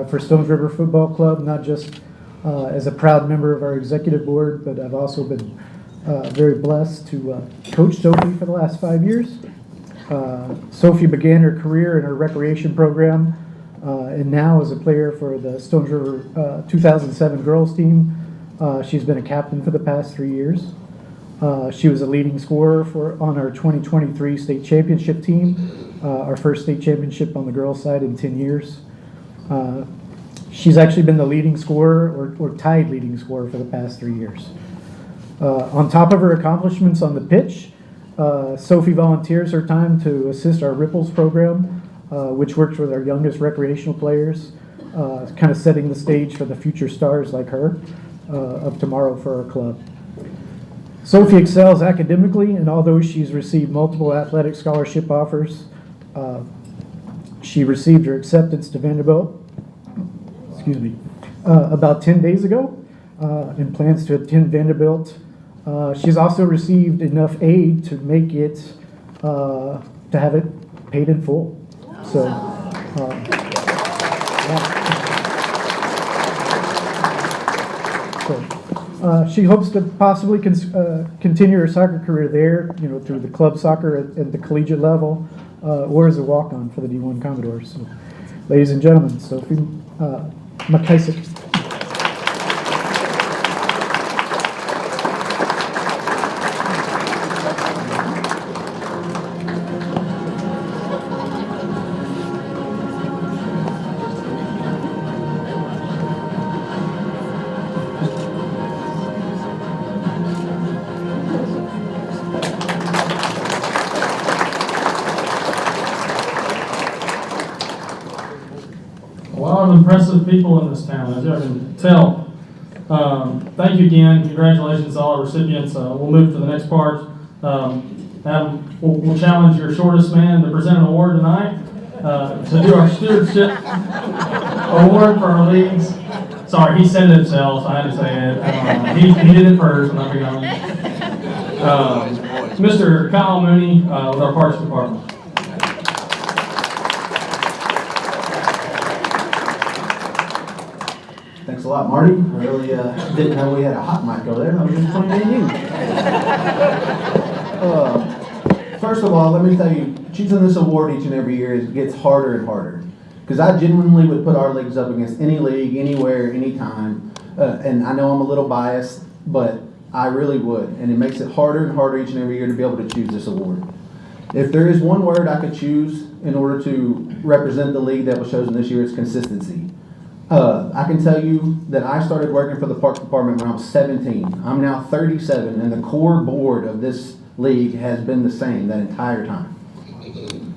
for Stones River Football Club, not just as a proud member of our executive board, but I've also been very blessed to coach Sophie for the last 5 years. Sophie began her career in her recreation program and now as a player for the Stones River 2007 girls team. She's been a captain for the past 3 years. She was a leading scorer on our 2023 state championship team, our first state championship on the girls' side in 10 years. She's actually been the leading scorer or tied leading scorer for the past 3 years. On top of her accomplishments on the pitch, Sophie volunteers her time to assist our Ripples program, which works with our youngest recreational players, kind of setting the stage for the future stars like her of tomorrow for our club. Sophie excels academically, and although she's received multiple athletic scholarship offers, she received her acceptance to Vanderbilt, about 10 days ago. and plans to attend Vanderbilt. She's also received enough aid to make it, to have it paid in full. So, she hopes to possibly continue her soccer career there, through the club soccer at the collegiate level, or as a walk-on for the D1 Commodores. So, ladies and gentlemen, Sophie McKissick. A lot of impressive people in this town, as you can tell. Thank you again. Congratulations to all our recipients. We'll move to the next part. We'll challenge your shortest man to present an award tonight, to do our stewardship award for our leagues. Sorry, he said it himself, so I had to say it. He did it first, I'm not being Mr. Kyle Mooney with our Parks Department. Thanks a lot, Marty. I really didn't know we had a hot mic over there. I was just pointing at you. First of all, let me tell you, choosing this award each and every year gets harder and harder. Because I genuinely would put our leagues up against any league, anywhere, anytime. And I know I'm a little biased, but I really would. And it makes it harder and harder each and every year to be able to choose this award. If there is one word I could choose in order to represent the league that was chosen this year, it's consistency. I can tell you that I started working for the Parks Department when I was 17. I'm now 37, and the core board of this league has been the same that entire time.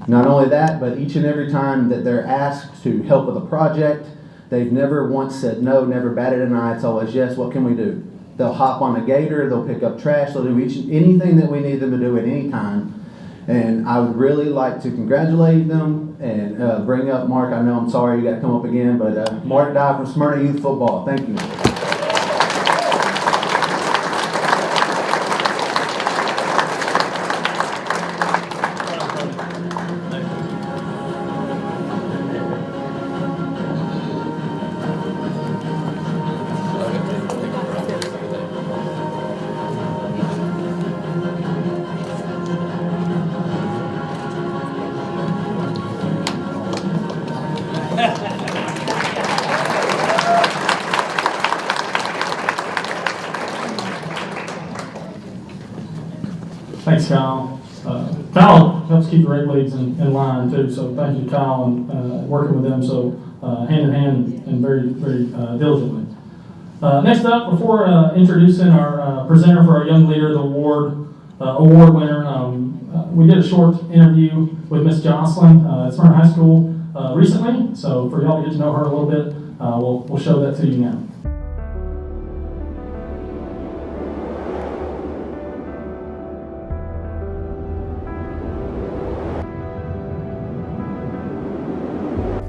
Not only that, but each and every time that they're asked to help with a project, they've never once said no, never batted an eye. It's always, yes, what can we do? They'll hop on a gator, they'll pick up trash, they'll do anything that we need them to do at any time. And I would really like to congratulate them and bring up Mark. I know I'm sorry you got to come up again, but Mark Dye from Smyrna Youth Football. Thank you. Thanks, Kyle. Kyle helps keep the rec leagues in line too, so thank you, Kyle, and working with them so hand in hand and very, very diligently. Next up, before introducing our presenter for our Young Leader of the Award winner, we did a short interview with Miss Jocelyn at Smyrna High School recently, so for y'all to get to know her a little bit, we'll show that to you now.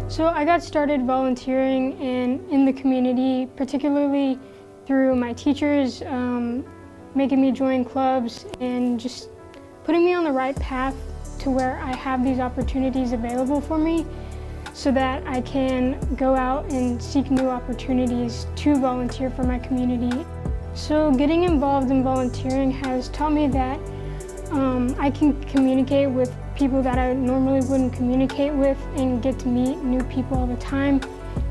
So I got started volunteering in the community, particularly through my teachers making me join clubs and just putting me on the right path to where I have these opportunities available for me so that I can go out and seek new opportunities to volunteer for my community. So getting involved in volunteering has taught me that I can communicate with people that I normally wouldn't communicate with and get to meet new people all the time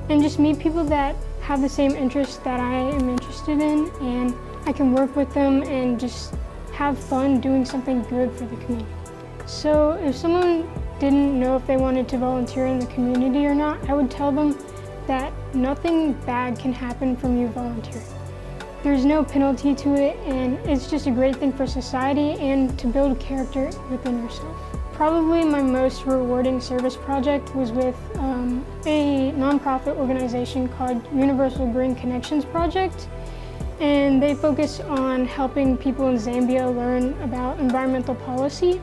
and just meet people that have the same interests that I am interested in, and I can work with them and just have fun doing something good for the community. So if someone didn't know if they wanted to volunteer in the community or not, I would tell them that nothing bad can happen from you volunteering. There's no penalty to it, and it's just a great thing for society and to build character within yourself. Probably my most rewarding service project was with a nonprofit organization called Universal Green Connections Project, and they focus on helping people in Zambia learn about environmental policy.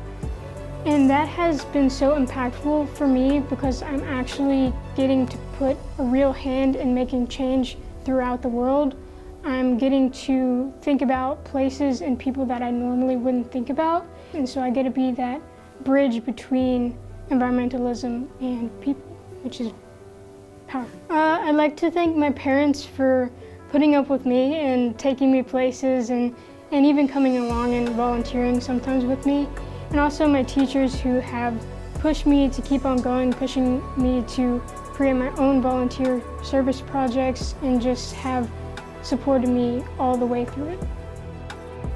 And that has been so impactful for me because I'm actually getting to put a real hand in making change throughout the world I'm getting to think about places and people that I normally wouldn't think about. And so I get to be that bridge between environmentalism and people, which is powerful. I'd like to thank my parents for putting up with me and taking me places and even coming along and volunteering sometimes with me. And also my teachers who have pushed me to keep on going, pushing me to create my own volunteer service projects and just have supported me all the way through it.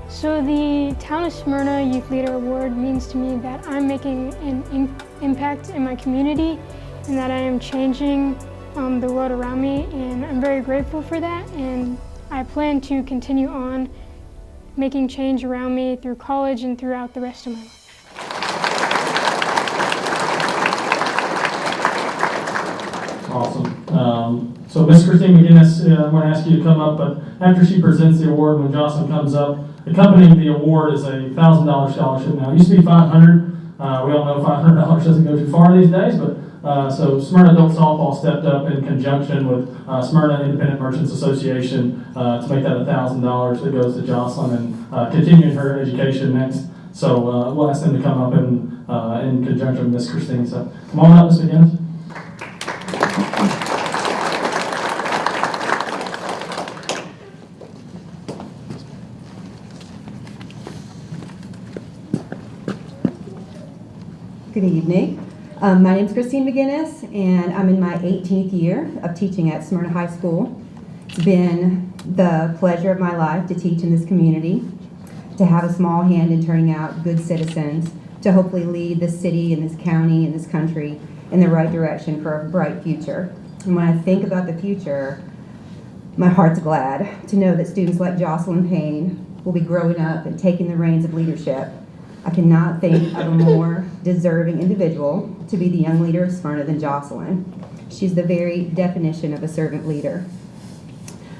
So the Town of Smyrna Youth Leader Award means to me that I'm making an impact in my community and that I am changing the world around me, and I'm very grateful for that, and I plan to continue on making change around me through college and throughout the rest of my life. Awesome. So Ms. Christine McGinnis, I'm going to ask you to come up, but after she presents the award, when Jocelyn comes up, accompanying the award is a $1,000 scholarship. Now, it used to be $500. We all know $500 doesn't go too far these days, but so Smyrna Adult Softball stepped up in conjunction with Smyrna Independent Merchants Association to make that $1,000 that goes to Jocelyn and continuing her education next. So we'll ask them to come up in conjunction with Ms. Christine. So come on up, Ms. McGinnis. Good evening. My name is Christine McGinnis, and I'm in my 18th year of teaching at Smyrna High School. It's been the pleasure of my life to teach in this community, to have a small hand in turning out good citizens, to hopefully lead this city and this county and this country in the right direction for a bright future. And when I think about the future, my heart's glad to know that students like Jocelyn Payne will be growing up and taking the reins of leadership. I cannot think of a more deserving individual to be the young leader of Smyrna than Jocelyn. She's the very definition of a servant leader.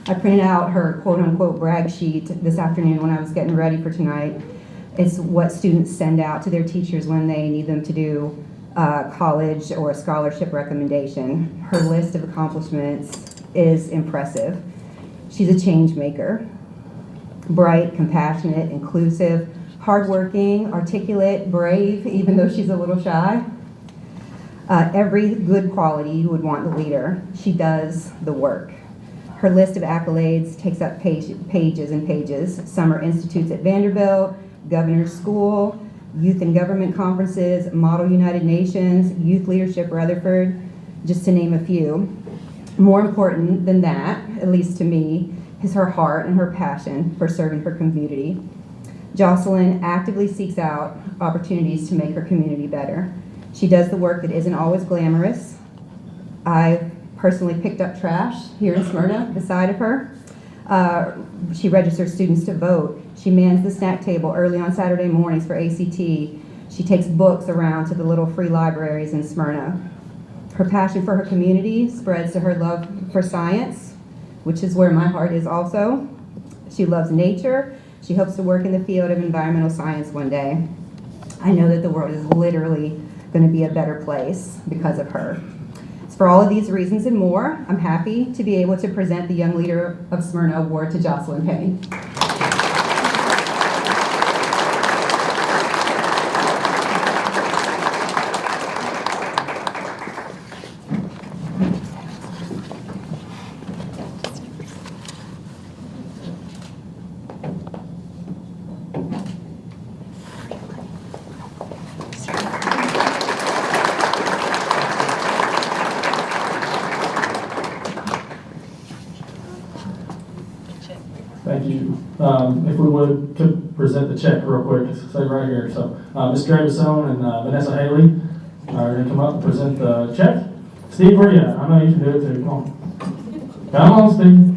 I printed out her quote-unquote brag sheet this afternoon when I was getting ready for tonight. It's what students send out to their teachers when they need them to do college or a scholarship recommendation. Her list of accomplishments is impressive. She's a change maker. Bright, compassionate, inclusive, hardworking, articulate, brave, even though she's a little shy. Every good quality you would want in a leader. She does the work. Her list of accolades takes up pages and pages. Summer institutes at Vanderbilt, Governor's School, Youth and Government Conferences, Model United Nations, Youth Leadership Rutherford, just to name a few. More important than that, at least to me, is her heart and her passion for serving her community. Jocelyn actively seeks out opportunities to make her community better. She does the work that isn't always glamorous. I personally picked up trash here in Smyrna beside of her. She registers students to vote. She mans the snack table early on Saturday mornings for ACT. She takes books around to the little free libraries in Smyrna. Her passion for her community spreads to her love for science, which is where my heart is also. She loves nature. She hopes to work in the field of environmental science one day. I know that the world is literally going to be a better place because of her. So for all of these reasons and more, I'm happy to be able to present the Young Leader of Smyrna Award to Jocelyn Payne. Thank you. If we could present the check real quick, say right here. So Ms. Gravesone and Vanessa Haley are going to come up and present the check. Steve, where you at? I know you can do it too. Come on. Come on, Steve.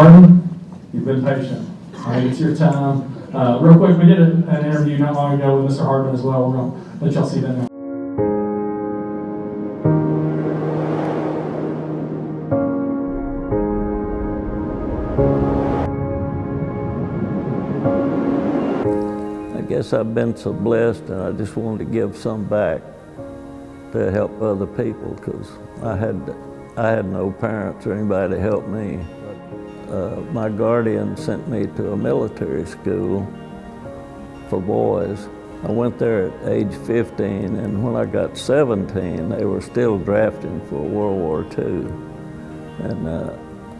Hardman, you've been patient. All right, it's your time. Real quick, we did an interview not long ago with Mr. Hardman as well. We're going to let y'all see that now. I guess I've been so blessed, and I just wanted to give some back to help other people, because I had no parents or anybody to help me. My guardian sent me to a military school for boys. I went there at age 15, and when I got 17, they were still drafting for World War II. And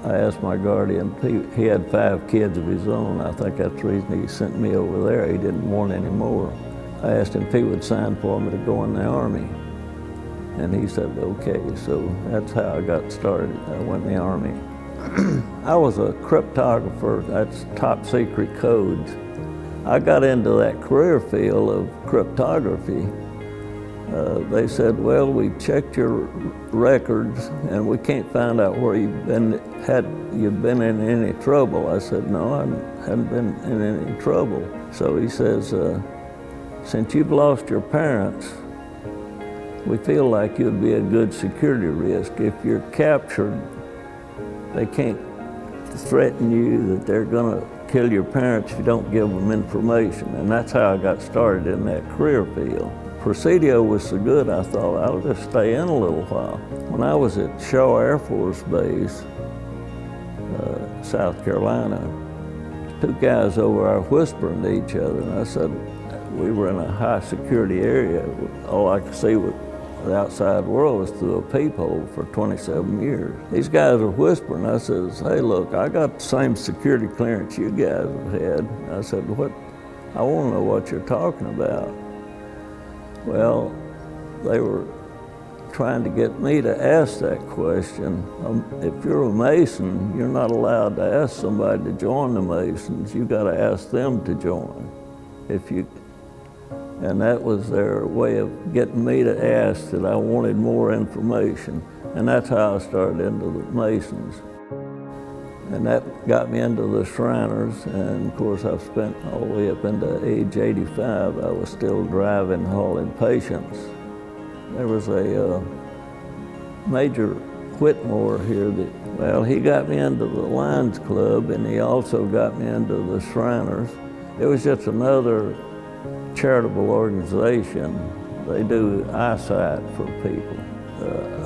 I asked my guardian, he had 5 kids of his own. I think that's the reason he sent me over there. He didn't want any more. I asked him if he would sign for me to go in the Army. And he said, okay, so that's how I got started. I went in the Army. I was a cryptographer, that's top secret codes. I got into that career field of cryptography. They said, well, we checked your records and we can't find out where you've been in any trouble. I said, no, I hadn't been in any trouble. So he says, since you've lost your parents, we feel like you'd be a good security risk. If you're captured, they can't threaten you that they're gonna kill your parents if you don't give them information. And that's how I got started in that career field. Presidio was so good, I thought I'll just stay in a little while. When I was at Shaw Air Force Base, South Carolina, 2 guys over there whispering to each other, and I said, we were in a high security area. All I could see was the outside world was through a peephole for 27 years. These guys are whispering. I says, hey, look, I got the same security clearance you guys have had. I said, what? I want to know what you're talking about. Well, they were trying to get me to ask that question. If you're a Mason, you're not allowed to ask somebody to join the Masons. You got to ask them to join. And that was their way of getting me to ask that I wanted more information. And that's how I started into the Masons. And that got me into the Shriners. And of course, I've spent all the way up into age 85, I was still driving, hauling patients. There was a Major Whitmore here that, he got me into the Lions Club, and he also got me into the Shriners. It was just another charitable organization. They do eyesight for people.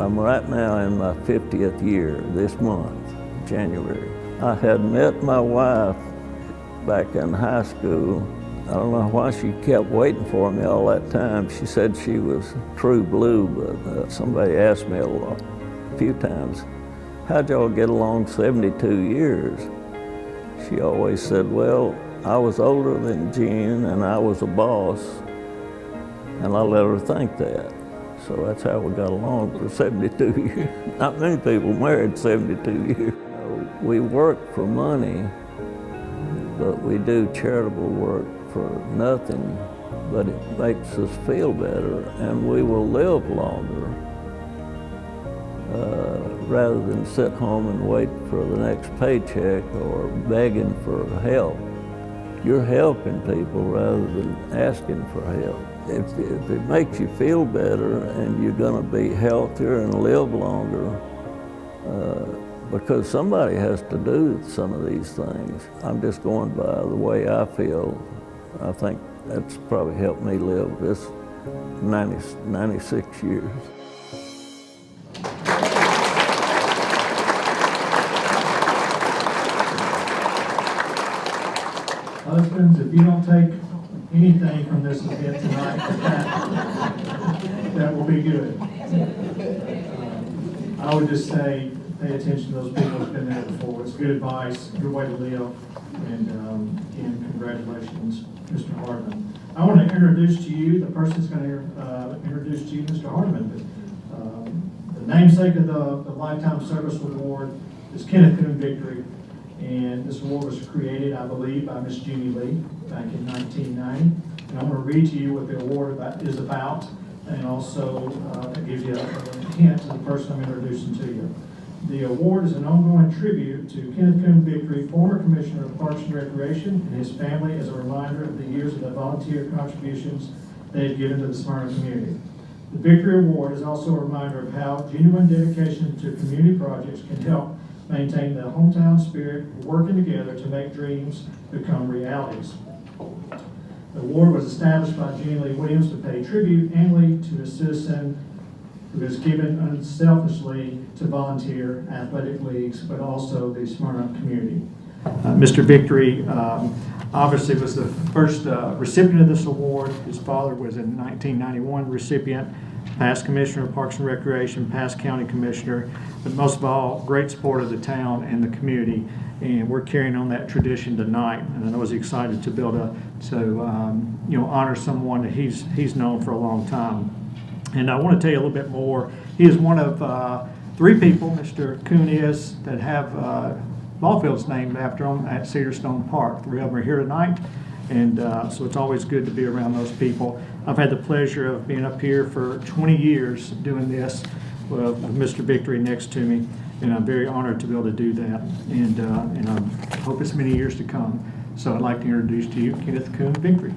I'm right now in my 50th year this month, January. I had met my wife back in high school. I don't know why she kept waiting for me all that time. She said she was true blue, but somebody asked me a few times, how'd y'all get along 72 years? She always said, well, I was older than Jean and I was a boss, and I let her think that. So that's how we got along for 72 years. Not many people married 72 years. We work for money, but we do charitable work for nothing, but it makes us feel better, and we will live longer rather than sit home and wait for the next paycheck or begging for help. You're helping people rather than asking for help. If it makes you feel better and you're gonna be healthier and live longer, because somebody has to do some of these things. I'm just going by the way I feel. I think that's probably helped me live this 96 years. Husbands, if you don't take anything from this event tonight, that will be good. I would just say, pay attention to those people who've been there before. It's good advice, good way to live, and again, congratulations, Mr. Hardman. I want to introduce to you, the person that's going to introduce to you, Mr. Hardman. The namesake of the Lifetime Service Award is Kenneth Coon Victory. And this award was created, I believe, by Miss Jeannie Lee back in 1990. And I'm going to read to you what the award is about, and also it gives you a hint to the person I'm introducing to you. The award is an ongoing tribute to Kenneth Coon Victory, former Commissioner of Parks and Recreation, and his family, as a reminder of the years of the volunteer contributions they have given to the Smyrna community. The Victory Award is also a reminder of how genuine dedication to community projects can help maintain the hometown spirit, working together to make dreams become realities. The award was established by Jean Lee Williams to pay tribute annually to a citizen who has given unselfishly to volunteer athletic leagues, but also the Smyrna community. Mr. Victory obviously was the first recipient of this award. His father was a 1991 recipient, past Commissioner of Parks and Recreation, past County Commissioner, but most of all, great support of the town and the community. And we're carrying on that tradition tonight. And I was excited to be able to honor someone that he's known for a long time. And I want to tell you a little bit more. He is one of 3 people, Mr. Coon is, that have ball fields named after him at Cedarstone Park. 3 of them are here tonight, and so it's always good to be around those people. I've had the pleasure of being up here for 20 years doing this with Mr. Victory next to me, and I'm very honored to be able to do that, and I hope it's many years to come. So I'd like to introduce to you Kenneth Coon Victory.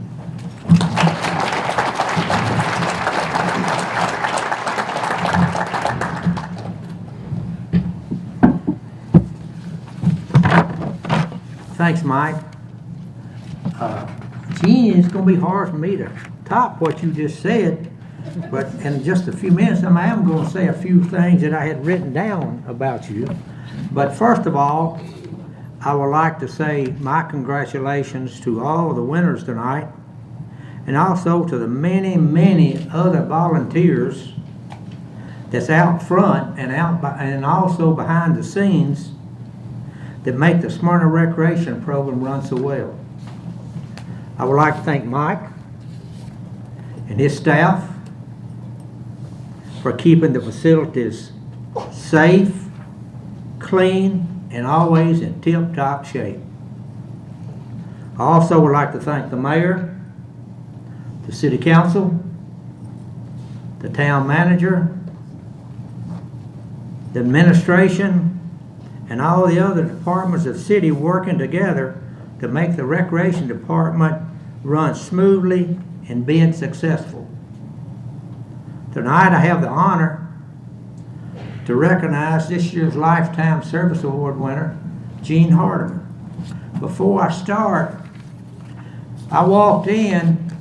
Thanks, Mike. Gene, it's going to be hard for me to top what you just said, but in just a few minutes, I am going to say a few things that I had written down about you. But first of all, I would like to say my congratulations to all the winners tonight, and also to the many, many other volunteers that's out front and also behind the scenes that make the Smyrna Recreation Program run so well. I would like to thank Mike and his staff for keeping the facilities safe, clean, and always in tip-top shape. I also would like to thank the mayor, the city council, the town manager, the administration, and all the other departments of the city working together to make the recreation department run smoothly and being successful. Tonight I have the honor to recognize this year's Lifetime Service Award winner, Gene Hardeman. Before I start, I walked in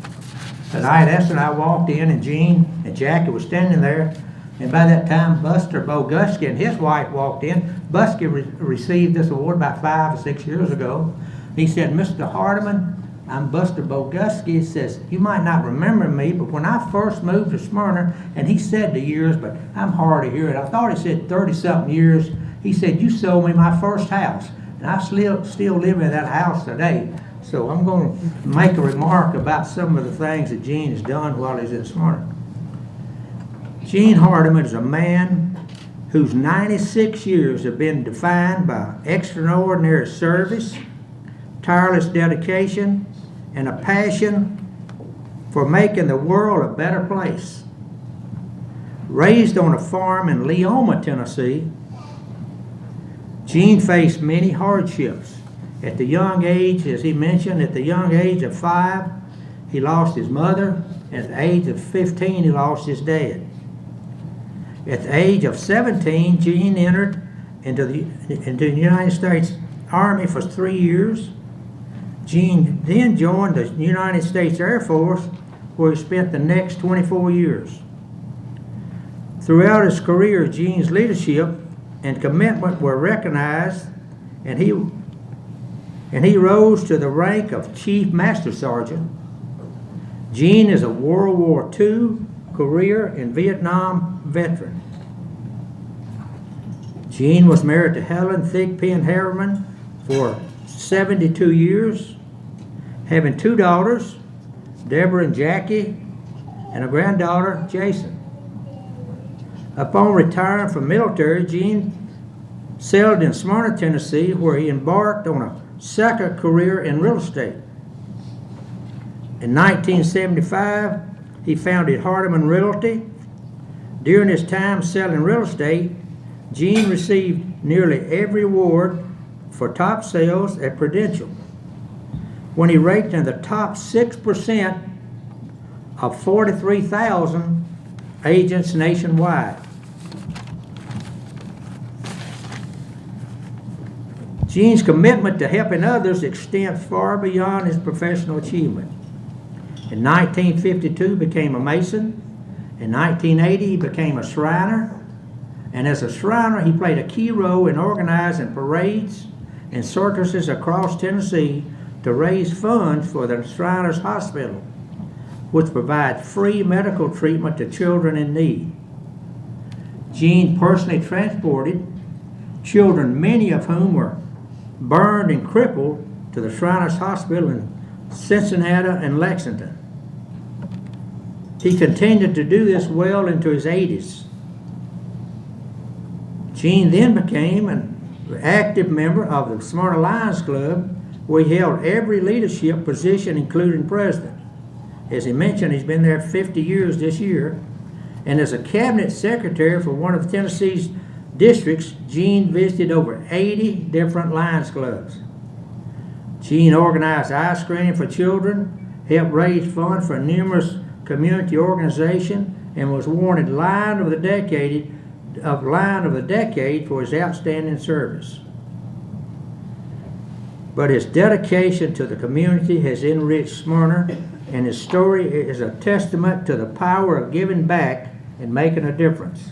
tonight, I walked in, and Gene and Jackie were standing there, and by that time Buster Boguski and his wife walked in. Busky received this award about 5 or 6 years ago. He said, "Mr. Hardeman, I'm Buster Boguski." He says, "You might not remember me, but when I first moved to Smyrna," and he said the years, but I'm hard to hear it. I thought he said 30-something years. He said, "You sold me my first house," and I still live in that house today. So I'm going to make a remark about some of the things that Gene has done while he's in Smyrna. Gene Hardeman is a man whose 96 years have been defined by extraordinary service, tireless dedication, and a passion for making the world a better place. Raised on a farm in Leoma, Tennessee, Gene faced many hardships. At the young age, as he mentioned, at the young age of 5, he lost his mother. At the age of 15, he lost his dad. At the age of 17, Gene entered into the United States Army for 3 years. Gene then joined the United States Air Force, where he spent the next 24 years. Throughout his career, Gene's leadership and commitment were recognized, and he rose to the rank of Chief Master Sergeant. Gene is a World War II, Korea, and Vietnam veteran. Gene was married to Helen Thigpen Harriman for 72 years, having 2 daughters, Deborah and Jackie, and a granddaughter, Jason. Upon retiring from military, Gene settled in Smyrna, Tennessee, where he embarked on a second career in real estate. In 1975, he founded Hardeman Realty. During his time selling real estate, Gene received nearly every award for top sales at Prudential, when he ranked in the top 6% of 43,000 agents nationwide. Gene's commitment to helping others extends far beyond his professional achievement. In 1952, he became a Mason. In 1980, he became a Shriner. And as a Shriner, he played a key role in organizing parades and circuses across Tennessee to raise funds for the Shriners Hospital, which provides free medical treatment to children in need. Gene personally transported children, many of whom were burned and crippled, to the Shriners Hospital in Cincinnati and Lexington. He continued to do this well into his 80s. Gene then became an active member of the Smyrna Lions Club, where he held every leadership position, including president. As he mentioned, he's been there 50 years this year. And as a cabinet secretary for one of Tennessee's districts, Gene visited over 80 different Lions clubs. Gene organized ice cream for children, helped raise funds for numerous community organizations, and was awarded Lion of the Decade for his outstanding service. But his dedication to the community has enriched Smyrna, and his story is a testament to the power of giving back and making a difference,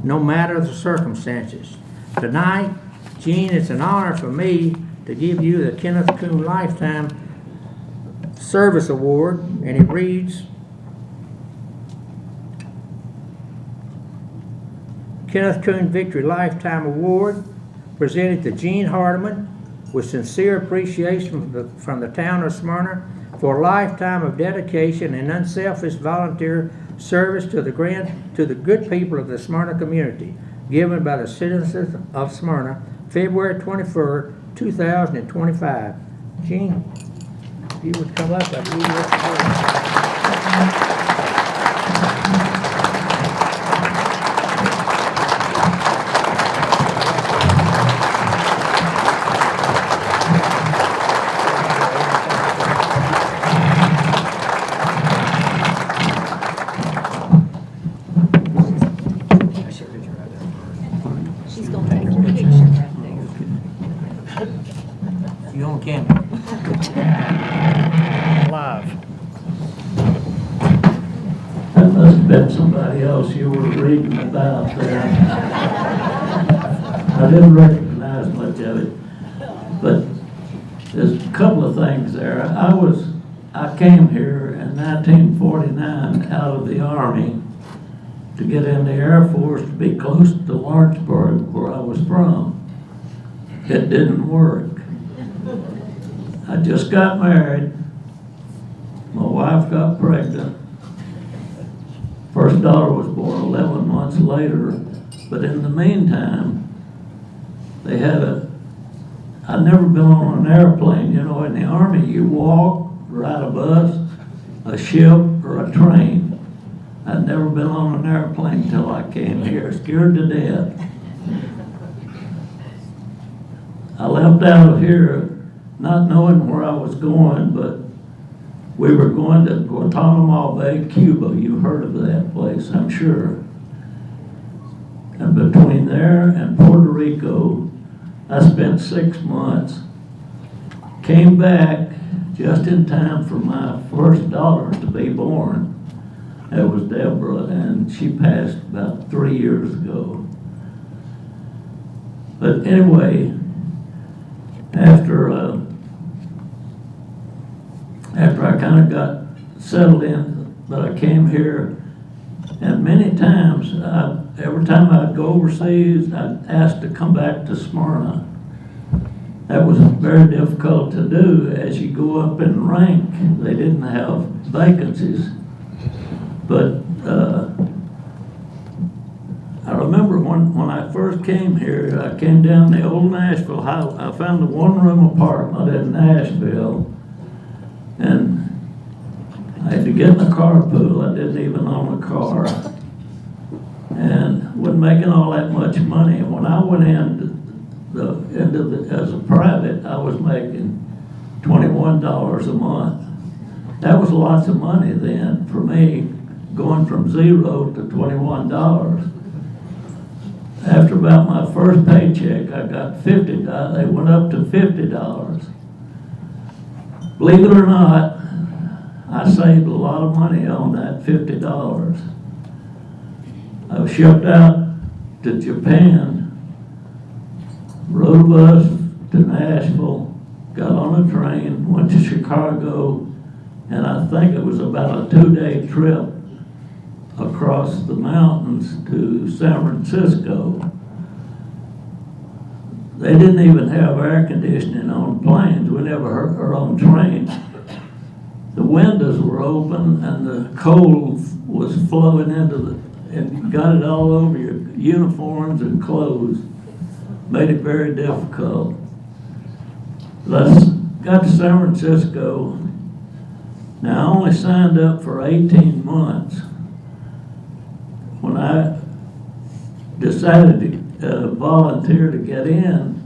no matter the circumstances. Tonight, Gene, it's an honor for me to give you the Kenneth Coon Lifetime Service Award, and it reads, Kenneth Coon Victory Lifetime Award, presented to Gene Hardeman, with sincere appreciation from the town of Smyrna for a lifetime of dedication and unselfish volunteer service to the good people of the Smyrna community, given by the citizens of Smyrna, February 23rd, 2025. Gene, if you would come up, I'd give you this award. You on camera. Live. That must have been somebody else you were reading about there. I didn't recognize much of it, but there's a couple of things there. I came here in 1949 out of the Army to get in the Air Force to be close to Lawrenceburg, where I was from. It didn't work. I just got married. My wife got pregnant. First daughter was born 11 months later. But in the meantime, I'd never been on an airplane. You know, in the Army, you walk, ride a bus, a ship, or a train. I'd never been on an airplane until I came here, scared to death. I left out of here not knowing where I was going, but we were going to Guantanamo Bay, Cuba. You heard of that place, I'm sure. And between there and Puerto Rico, I spent 6 months. Came back just in time for my first daughter to be born. That was Deborah, and she passed about 3 years ago. But anyway, after I kind of got settled in, but I came here, and many times, every time I'd go overseas, I'd ask to come back to Smyrna. That was very difficult to do as you go up in rank. They didn't have vacancies. But I remember when I first came here, I came down the old Nashville highway. I found a one-room apartment in Nashville, and I had to get in a carpool. I didn't even own a car. and wasn't making all that much money. And when I went as a private, I was making $21 a month. That was lots of money then for me, going from $0 to $21. After about my first paycheck, I got $50. They went up to $50. Believe it or not, I saved a lot of money on that $50. I was shipped out to Japan, rode a bus to Nashville, got on a train, went to Chicago, and I think it was about a 2-day trip across the mountains to San Francisco. They didn't even have air conditioning on planes. We never heard, or on trains. The windows were open and the cold was flowing and got it all over your uniforms and clothes. Made it very difficult. Got to San Francisco. Now I only signed up for 18 months. When I decided to volunteer to get in,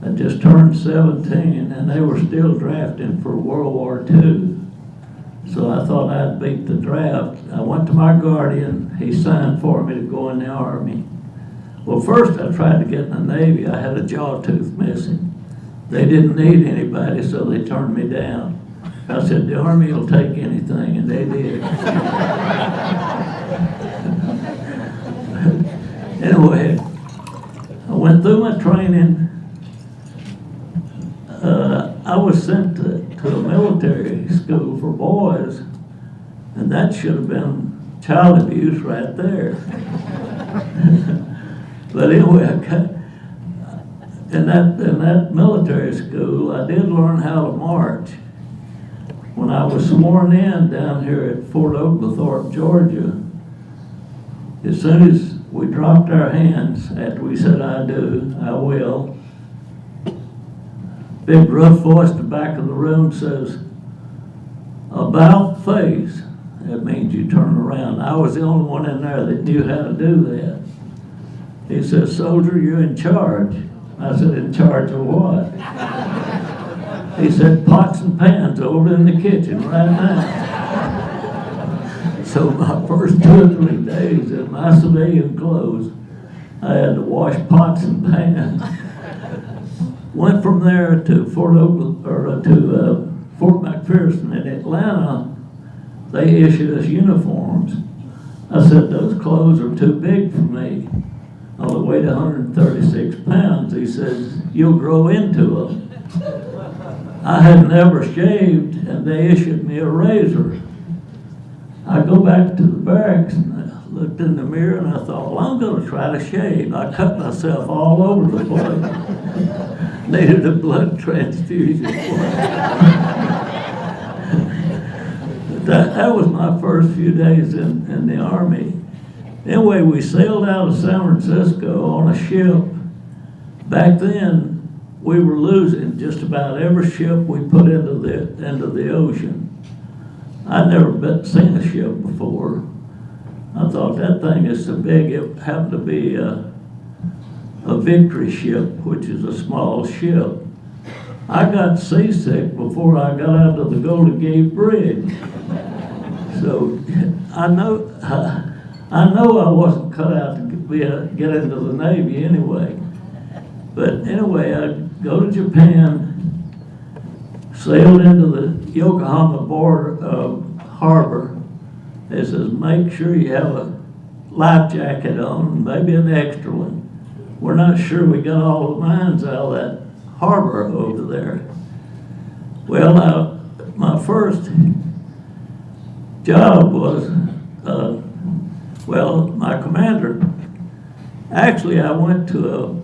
I just turned 17 and they were still drafting for World War II. So I thought I'd beat the draft. I went to my guardian, he signed for me to go in the Army. Well, first I tried to get in the Navy. I had a jaw tooth missing. They didn't need anybody, so they turned me down. I said, the Army will take anything, and they did. Anyway, I went through my training. I was sent to a military school for boys, and that should have been child abuse right there. But anyway, in that military school, I did learn how to march. When I was sworn in down here at Fort Oglethorpe, Georgia, as soon as we dropped our hands after we said, I do, I will, big rough voice at the back of the room says, about face. That means you turn around. I was the only one in there that knew how to do that. He says, soldier, you're in charge. I said, in charge of what? He said, pots and pans over in the kitchen right now. So my first 2 or 3 days in my civilian clothes, I had to wash pots and pans. Went from there to Fort McPherson in Atlanta. They issued us uniforms. I said, those clothes are too big for me. I only weighed 136 pounds. He says, you'll grow into them. I had never shaved, and they issued me a razor. I go back to the barracks, and I looked in the mirror, and I thought, well, I'm going to try to shave. I cut myself all over the place. Needed a blood transfusion. That was my first few days in the Army. Anyway, we sailed out of San Francisco on a ship. Back then, we were losing just about every ship we put into the ocean. I'd never seen a ship before. I thought that thing is so big. It happened to be a victory ship, which is a small ship. I got seasick before I got out of the Golden Gate Bridge. So I know I wasn't cut out to get into the Navy anyway. But anyway, I go to Japan, sailed into the Yokohama harbor. It says, make sure you have a life jacket on, maybe an extra one. We're not sure we got all the mines out of that harbor over there. Well, my first job was, my commander, actually I went to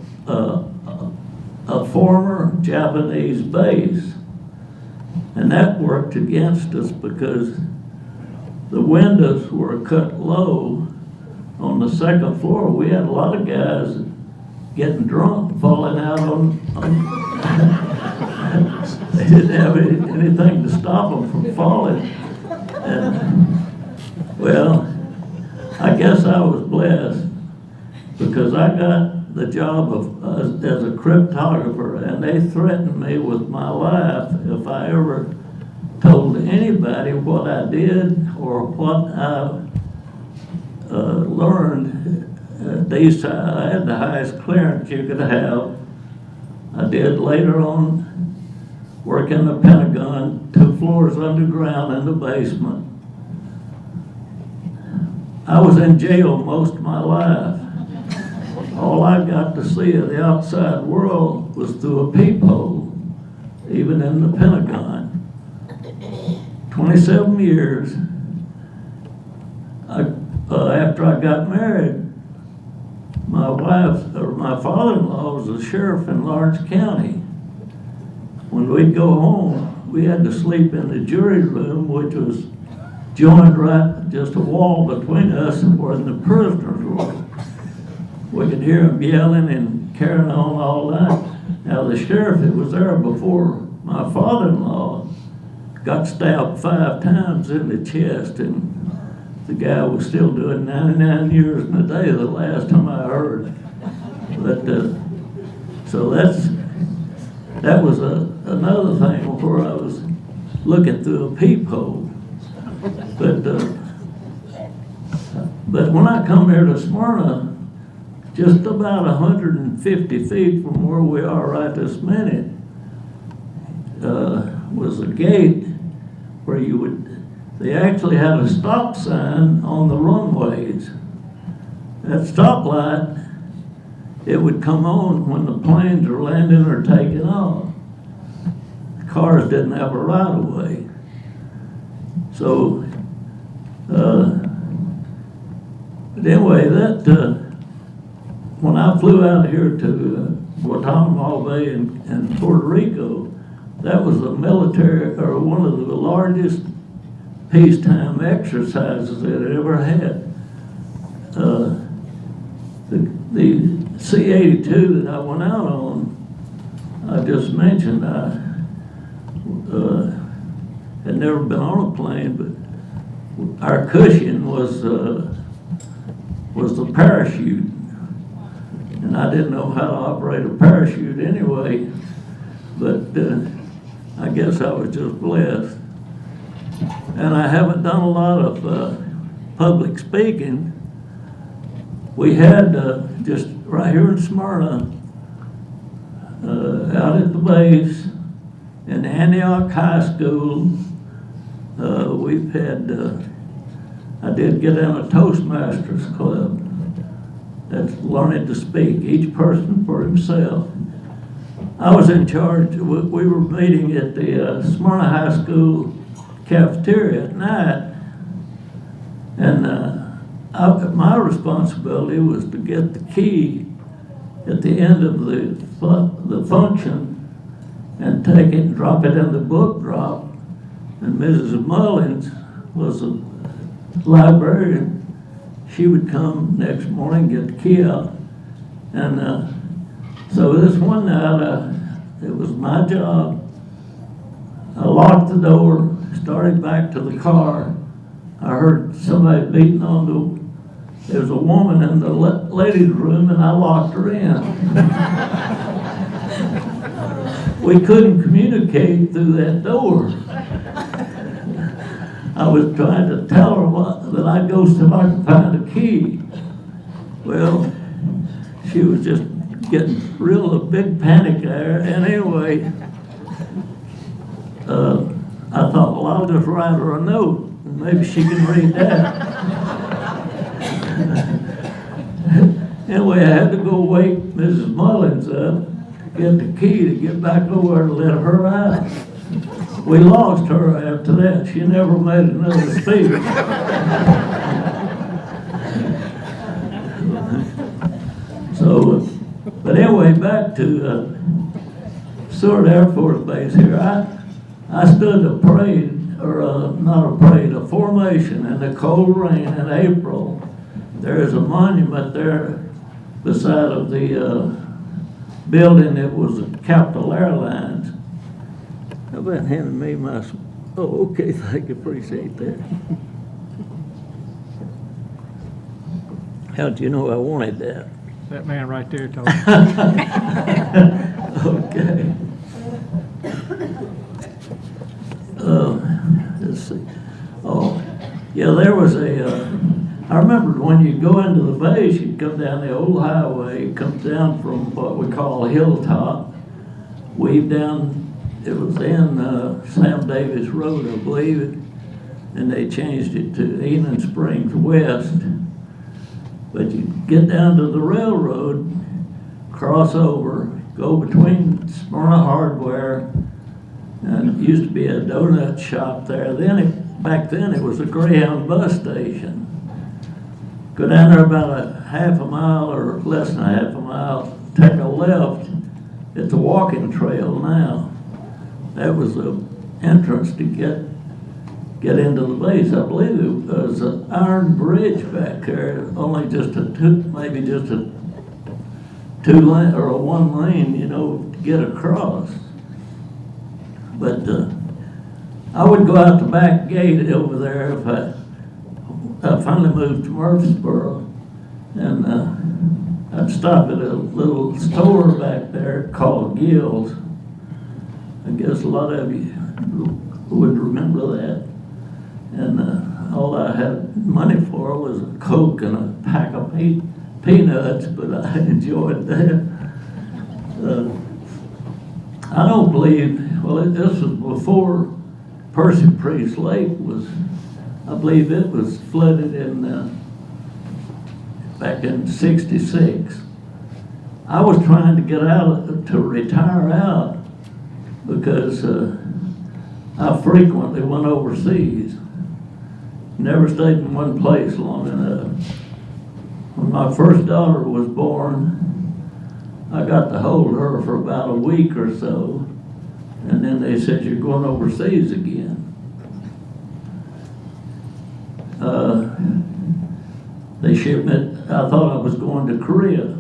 a former Japanese base, and that worked against us because the windows were cut low on the second floor. We had a lot of guys getting drunk, falling out on they didn't have anything to stop them from falling. And, well, I guess I was blessed because I got the job of as a cryptographer, and they threatened me with my life if I ever told anybody what I did or what I learned. These I had the highest clearance you could have. I did later on work in the Pentagon, 2 floors underground in the basement. I was in jail most of my life. All I got to see of the outside world was through a peephole, even in the Pentagon. 27 years after I got married, my father-in-law was a sheriff in Lawrence County. When we'd go home, we had to sleep in the jury room, which was joined right, just a wall between us and where the prisoners were. We could hear them yelling and carrying on all night. Now the sheriff that was there before my father-in-law got stabbed 5 times in the chest, and the guy was still doing 99 years in a day the last time I heard. But so that was another thing where I was looking through a peephole. But when I come here to Smyrna, just about 150 feet from where we are right this minute, was a gate where they actually had a stop sign on the runways. That stoplight, it would come on when the planes were landing or taking off. The cars didn't have a right of way. So, but anyway, when I flew out here to Guantanamo Bay in Puerto Rico, that was the military, or one of the largest peacetime exercises that I ever had. The C-82 that I went out on, I just mentioned, I had never been on a plane, but our cushion was the parachute. And I didn't know how to operate a parachute anyway, but I guess I was just blessed. And I haven't done a lot of public speaking. We had just right here in Smyrna, out at the base, in Antioch High School, we've had, I did get in a Toastmasters club. That's learning to speak, each person for himself. I was in charge, we were meeting at the Smyrna High School cafeteria at night, and my responsibility was to get the key at the end of the function and take it and drop it in the book drop. And Mrs. Mullins was a librarian. She would come next morning, get the key out. And so this one night, it was my job. I locked the door, started back to the car. I heard somebody beating on there was a woman in the ladies' room, and I locked her in. We couldn't communicate through that door. I was trying to tell her that I'd go see if I could find a key. Well, she was just getting a big panic there. And anyway, I thought, well, I'll just write her a note, and maybe she can read that. Anyway, I had to go wake Mrs. Mullins up, get the key to get back over to let her out. We lost her after that. She never made another speech. So, but anyway, back to Seward Air Force Base here. I stood a parade, or not a parade, a formation in the cold rain in April. There is a monument there beside of the building that was Capital Airlines. How about handing me my, oh, okay, thank you, appreciate that. How'd you know I wanted that? That man right there told me. Okay. Let's see. Oh, yeah, there was I remember when you go into the base, you'd come down the old highway, come down from what we call Hilltop, weave down, it was in Sam Davis Road, I believe, and they changed it to Enon Springs West. But you get down to the railroad, cross over, go between Smyrna Hardware, and it used to be a donut shop there. Back then it was a Greyhound bus station. Go down there about a half a mile or less than a half a mile, take a left. It's a walking trail now. That was the entrance to get into the base. I believe it was an iron bridge back there, only just maybe just a 2-lane or a 1-lane, to get across. But I would go out the back gate over there if I finally moved to Murfreesboro, and I'd stop at a little store back there called Gill's. I guess a lot of you would remember that. And all I had money for was a Coke and a pack of peanuts, but I enjoyed that. I don't believe, this was before Percy Priest Lake was, I believe it was flooded back in '66. I was trying to get to retire out because I frequently went overseas. Never stayed in one place long enough. When my first daughter was born, I got to hold her for about a week or so, and then they said, "You're going overseas again." They shipped me, I thought I was going to Korea.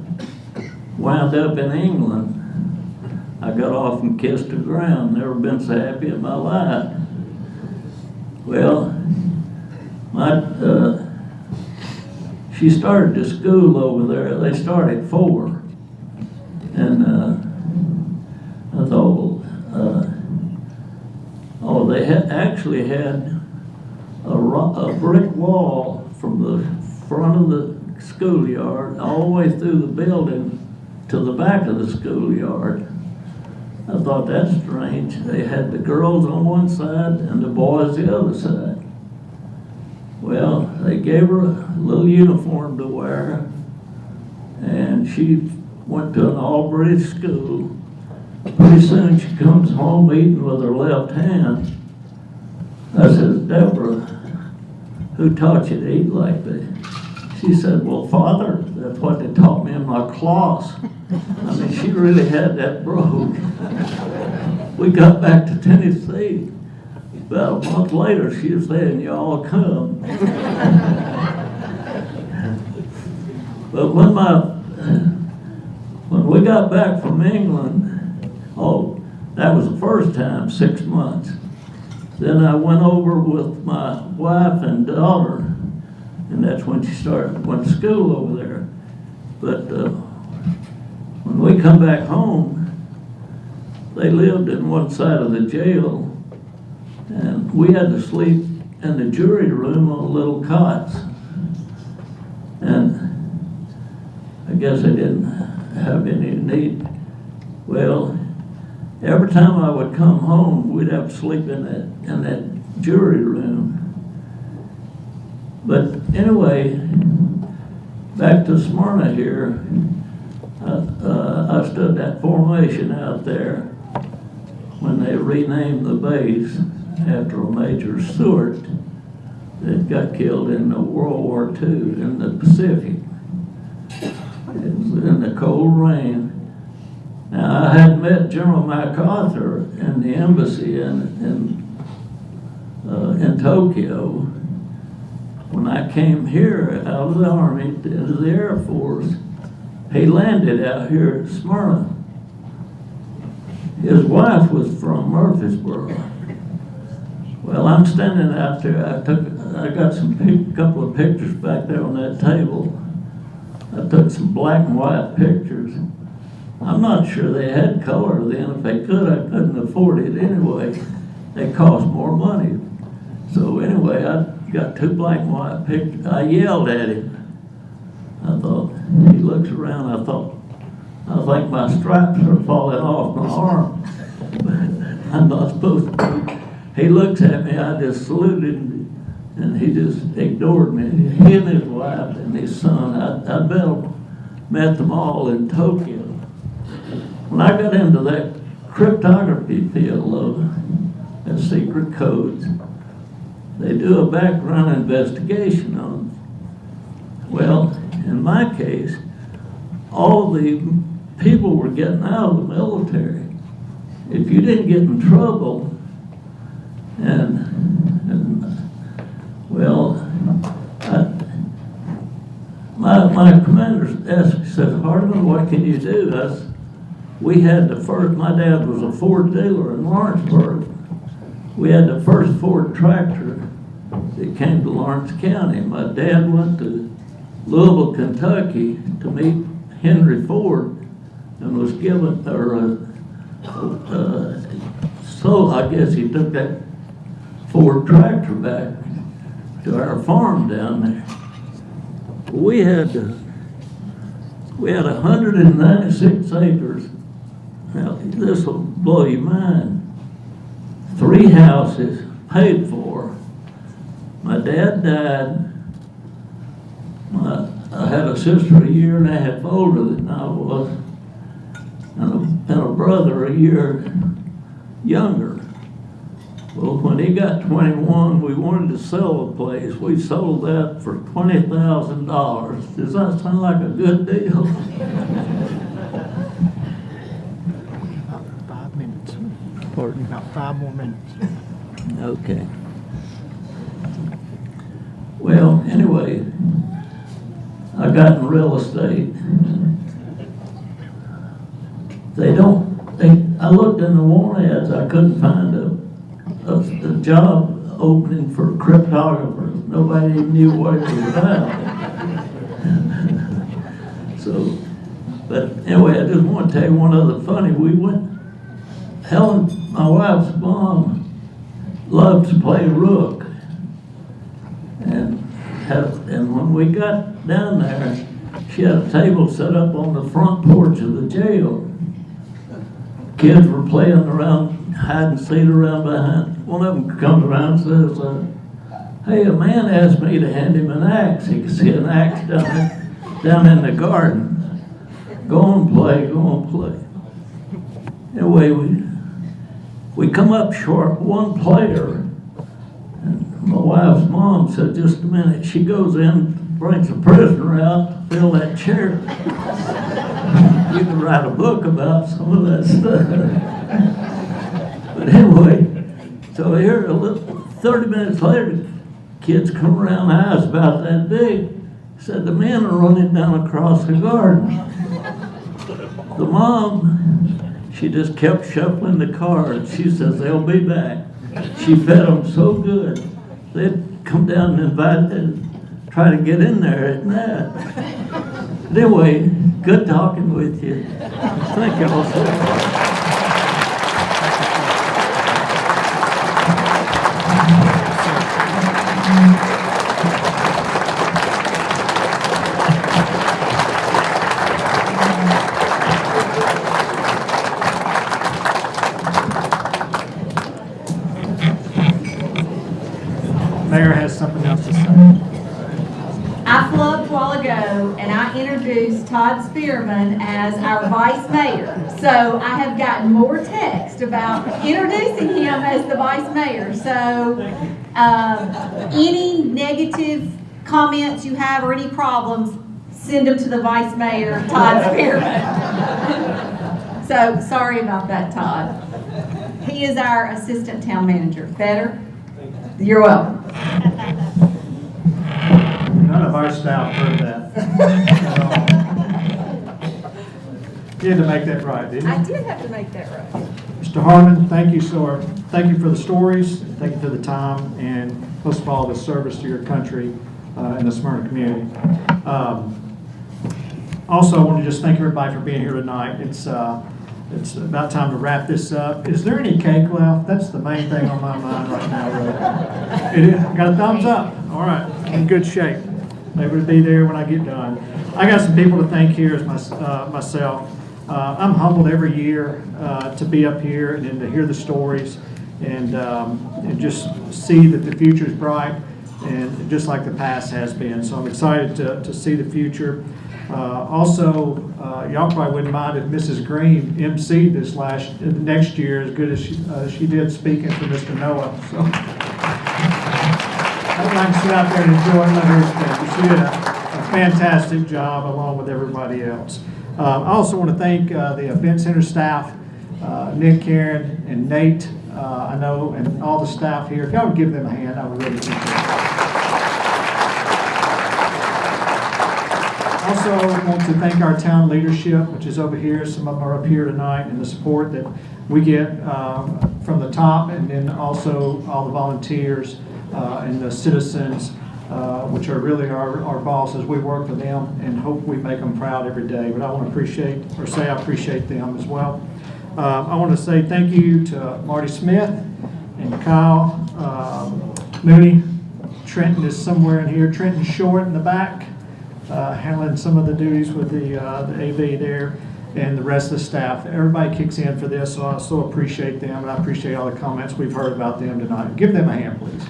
Wound up in England. I got off and kissed the ground. Never been so happy in my life. Well, she started to school over there. They started at 4. And I thought, they actually had a brick wall from the front of the schoolyard all the way through the building to the back of the schoolyard. I thought, that's strange. They had the girls on one side and the boys the other side. Well, they gave her a little uniform to wear, and she went to an all-British school. Pretty soon she comes home eating with her left hand. I said, "Deborah, who taught you to eat like that?" She said, "Well, Father, that's what they taught me in my class." I mean, she really had that broke. We got back to Tennessee. About a month later, she was saying, "Y'all come." But when we got back from England, that was the first time, 6 months. Then I went over with my wife and daughter, and that's when she went to school over there. But when we come back home, they lived in one side of the jail, and we had to sleep in the jury room on little cots. And I guess they didn't have any need. Well, every time I would come home, we'd have to sleep in that jury room. But anyway, back to Smyrna here, I stood that formation out there when they renamed the base after a Major Stewart that got killed in World War II in the Pacific. It was in the cold rain. Now, I had met General MacArthur in the embassy in Tokyo. When I came here out of the Army into the Air Force, he landed out here at Smyrna. His wife was from Murfreesboro. Well, I'm standing out there. I got couple of pictures back there on that table. I took some black and white pictures. I'm not sure they had color then. If they could, I couldn't afford it anyway. They cost more money. So anyway, I got 2 black and white pictures. I yelled at him. I thought, he looks around, I think my stripes are falling off my arm. I'm not supposed to. He looks at me, I just saluted him, and he just ignored me. He and his wife and his son, I met them all in Tokyo. When I got into that cryptography field of secret codes, they do a background investigation on them. Well, in my case, all the people were getting out of the military. If you didn't get in trouble, my commander asked, he said, Hardman, what can you do? We had the first, my dad was a Ford dealer in Lawrenceburg. We had the first Ford tractor that came to Lawrence County. My dad went to Louisville, Kentucky to meet Henry Ford and was given, so I guess he took that Ford tractor back to our farm down there. We had 196 acres. Now, this will blow your mind. 3 houses paid for. My dad died. I had a sister 1.5 years older than I was, and a brother 1 year younger. Well, when he got 21, we wanted to sell the place. We sold that for $20,000. Does that sound like a good deal? About 5 minutes. Pardon? About 5 more minutes. Okay. Well, anyway, I got in real estate. I looked in the want ads, I couldn't find a job opening for cryptographers. Nobody even knew what it was about. So, but anyway, I just want to tell you one other funny. Helen, my wife's mom, loved to play rook. And when we got down there, she had a table set up on the front porch of the jail. Kids were playing around, hide and seek around behind. One of them comes around and says, hey, a man asked me to hand him an axe. He could see an axe down in the garden. Go and play, go and play. Anyway, we come up short, 1 player. And my wife's mom said, just a minute. She goes in, brings a prisoner out to fill that chair. You can write a book about some of that stuff. But anyway, so here, 30 minutes later, kids come around, eyes about that big. Said, the men are running down across the garden. The mom, she just kept shuffling the cards. She says, they'll be back. She fed them so good, they'd come down and invite and try to get in there at night. But anyway, good talking with you. Thank you all so much. Mayor has something else to say. I flubbed a while ago and I introduced Todd Spearman as our vice mayor. So I have gotten more text about introducing him as the vice mayor. So any negative comments you have or any problems, send them to the vice mayor, Todd Spearman. So sorry about that, Todd. He is our assistant town manager. Better? You're welcome. None of our staff heard that. You had to make that right, didn't you? I did have to make that right. Mr. Harmon, thank you, sir. Thank you for the stories, thank you for the time, and most of all, the service to your country and the Smyrna community. Also, I want to just thank everybody for being here tonight. It's about time to wrap this up. Is there any cake left? That's the main thing on my mind right now, really. It is. Got a thumbs up. All right, in good shape. Maybe it'll be there when I get done. I got some people to thank here as myself. I'm humbled every year to be up here and then to hear the stories and just see that the future is bright and just like the past has been. So I'm excited to see the future. Also, y'all probably wouldn't mind if Mrs. Green emceed this next year as good as she did speaking for Mr. Noah. So I'd like to sit out there and enjoy her speech. She did a fantastic job along with everybody else. I also want to thank the Event Center staff, Nick, Karen, and Nate, I know, and all the staff here. If y'all would give them a hand, I would really appreciate it. Also want to thank our town leadership, which is over here. Some of them are up here tonight, and the support that we get from the top, and then also all the volunteers and the citizens, which are really our bosses. We work for them and hope we make them proud every day. But I want to say I appreciate them as well. I want to say thank you to Marty Smith and Kyle Mooney. Trenton is somewhere in here. Trenton Short in the back, handling some of the duties with the AV there, and the rest of the staff. Everybody kicks in for this, so I so appreciate them, and I appreciate all the comments we've heard about them tonight. Give them a hand, please.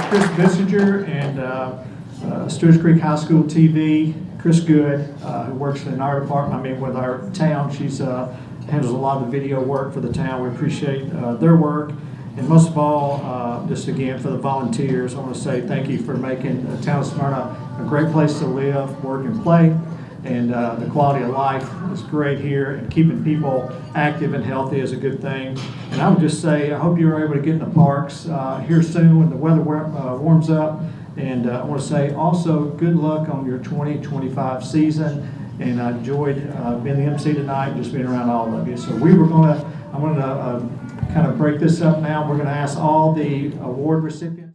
Chris Bissinger and Stewart's Creek High School TV, Chris Good, who works in our department, with our town. She's handles a lot of the video work for the town. We appreciate their work. And most of all, just again, for the volunteers, I want to say thank you for making the town of Smyrna a great place to live, work, and play. And the quality of life is great here, and keeping people active and healthy is a good thing. And I would just say, I hope you're able to get in the parks here soon when the weather warms up. And I want to say also good luck on your 2025 season. And I enjoyed being the MC tonight and just being around all of you. So I'm going to kind of break this up now. We're going to ask all the award recipients.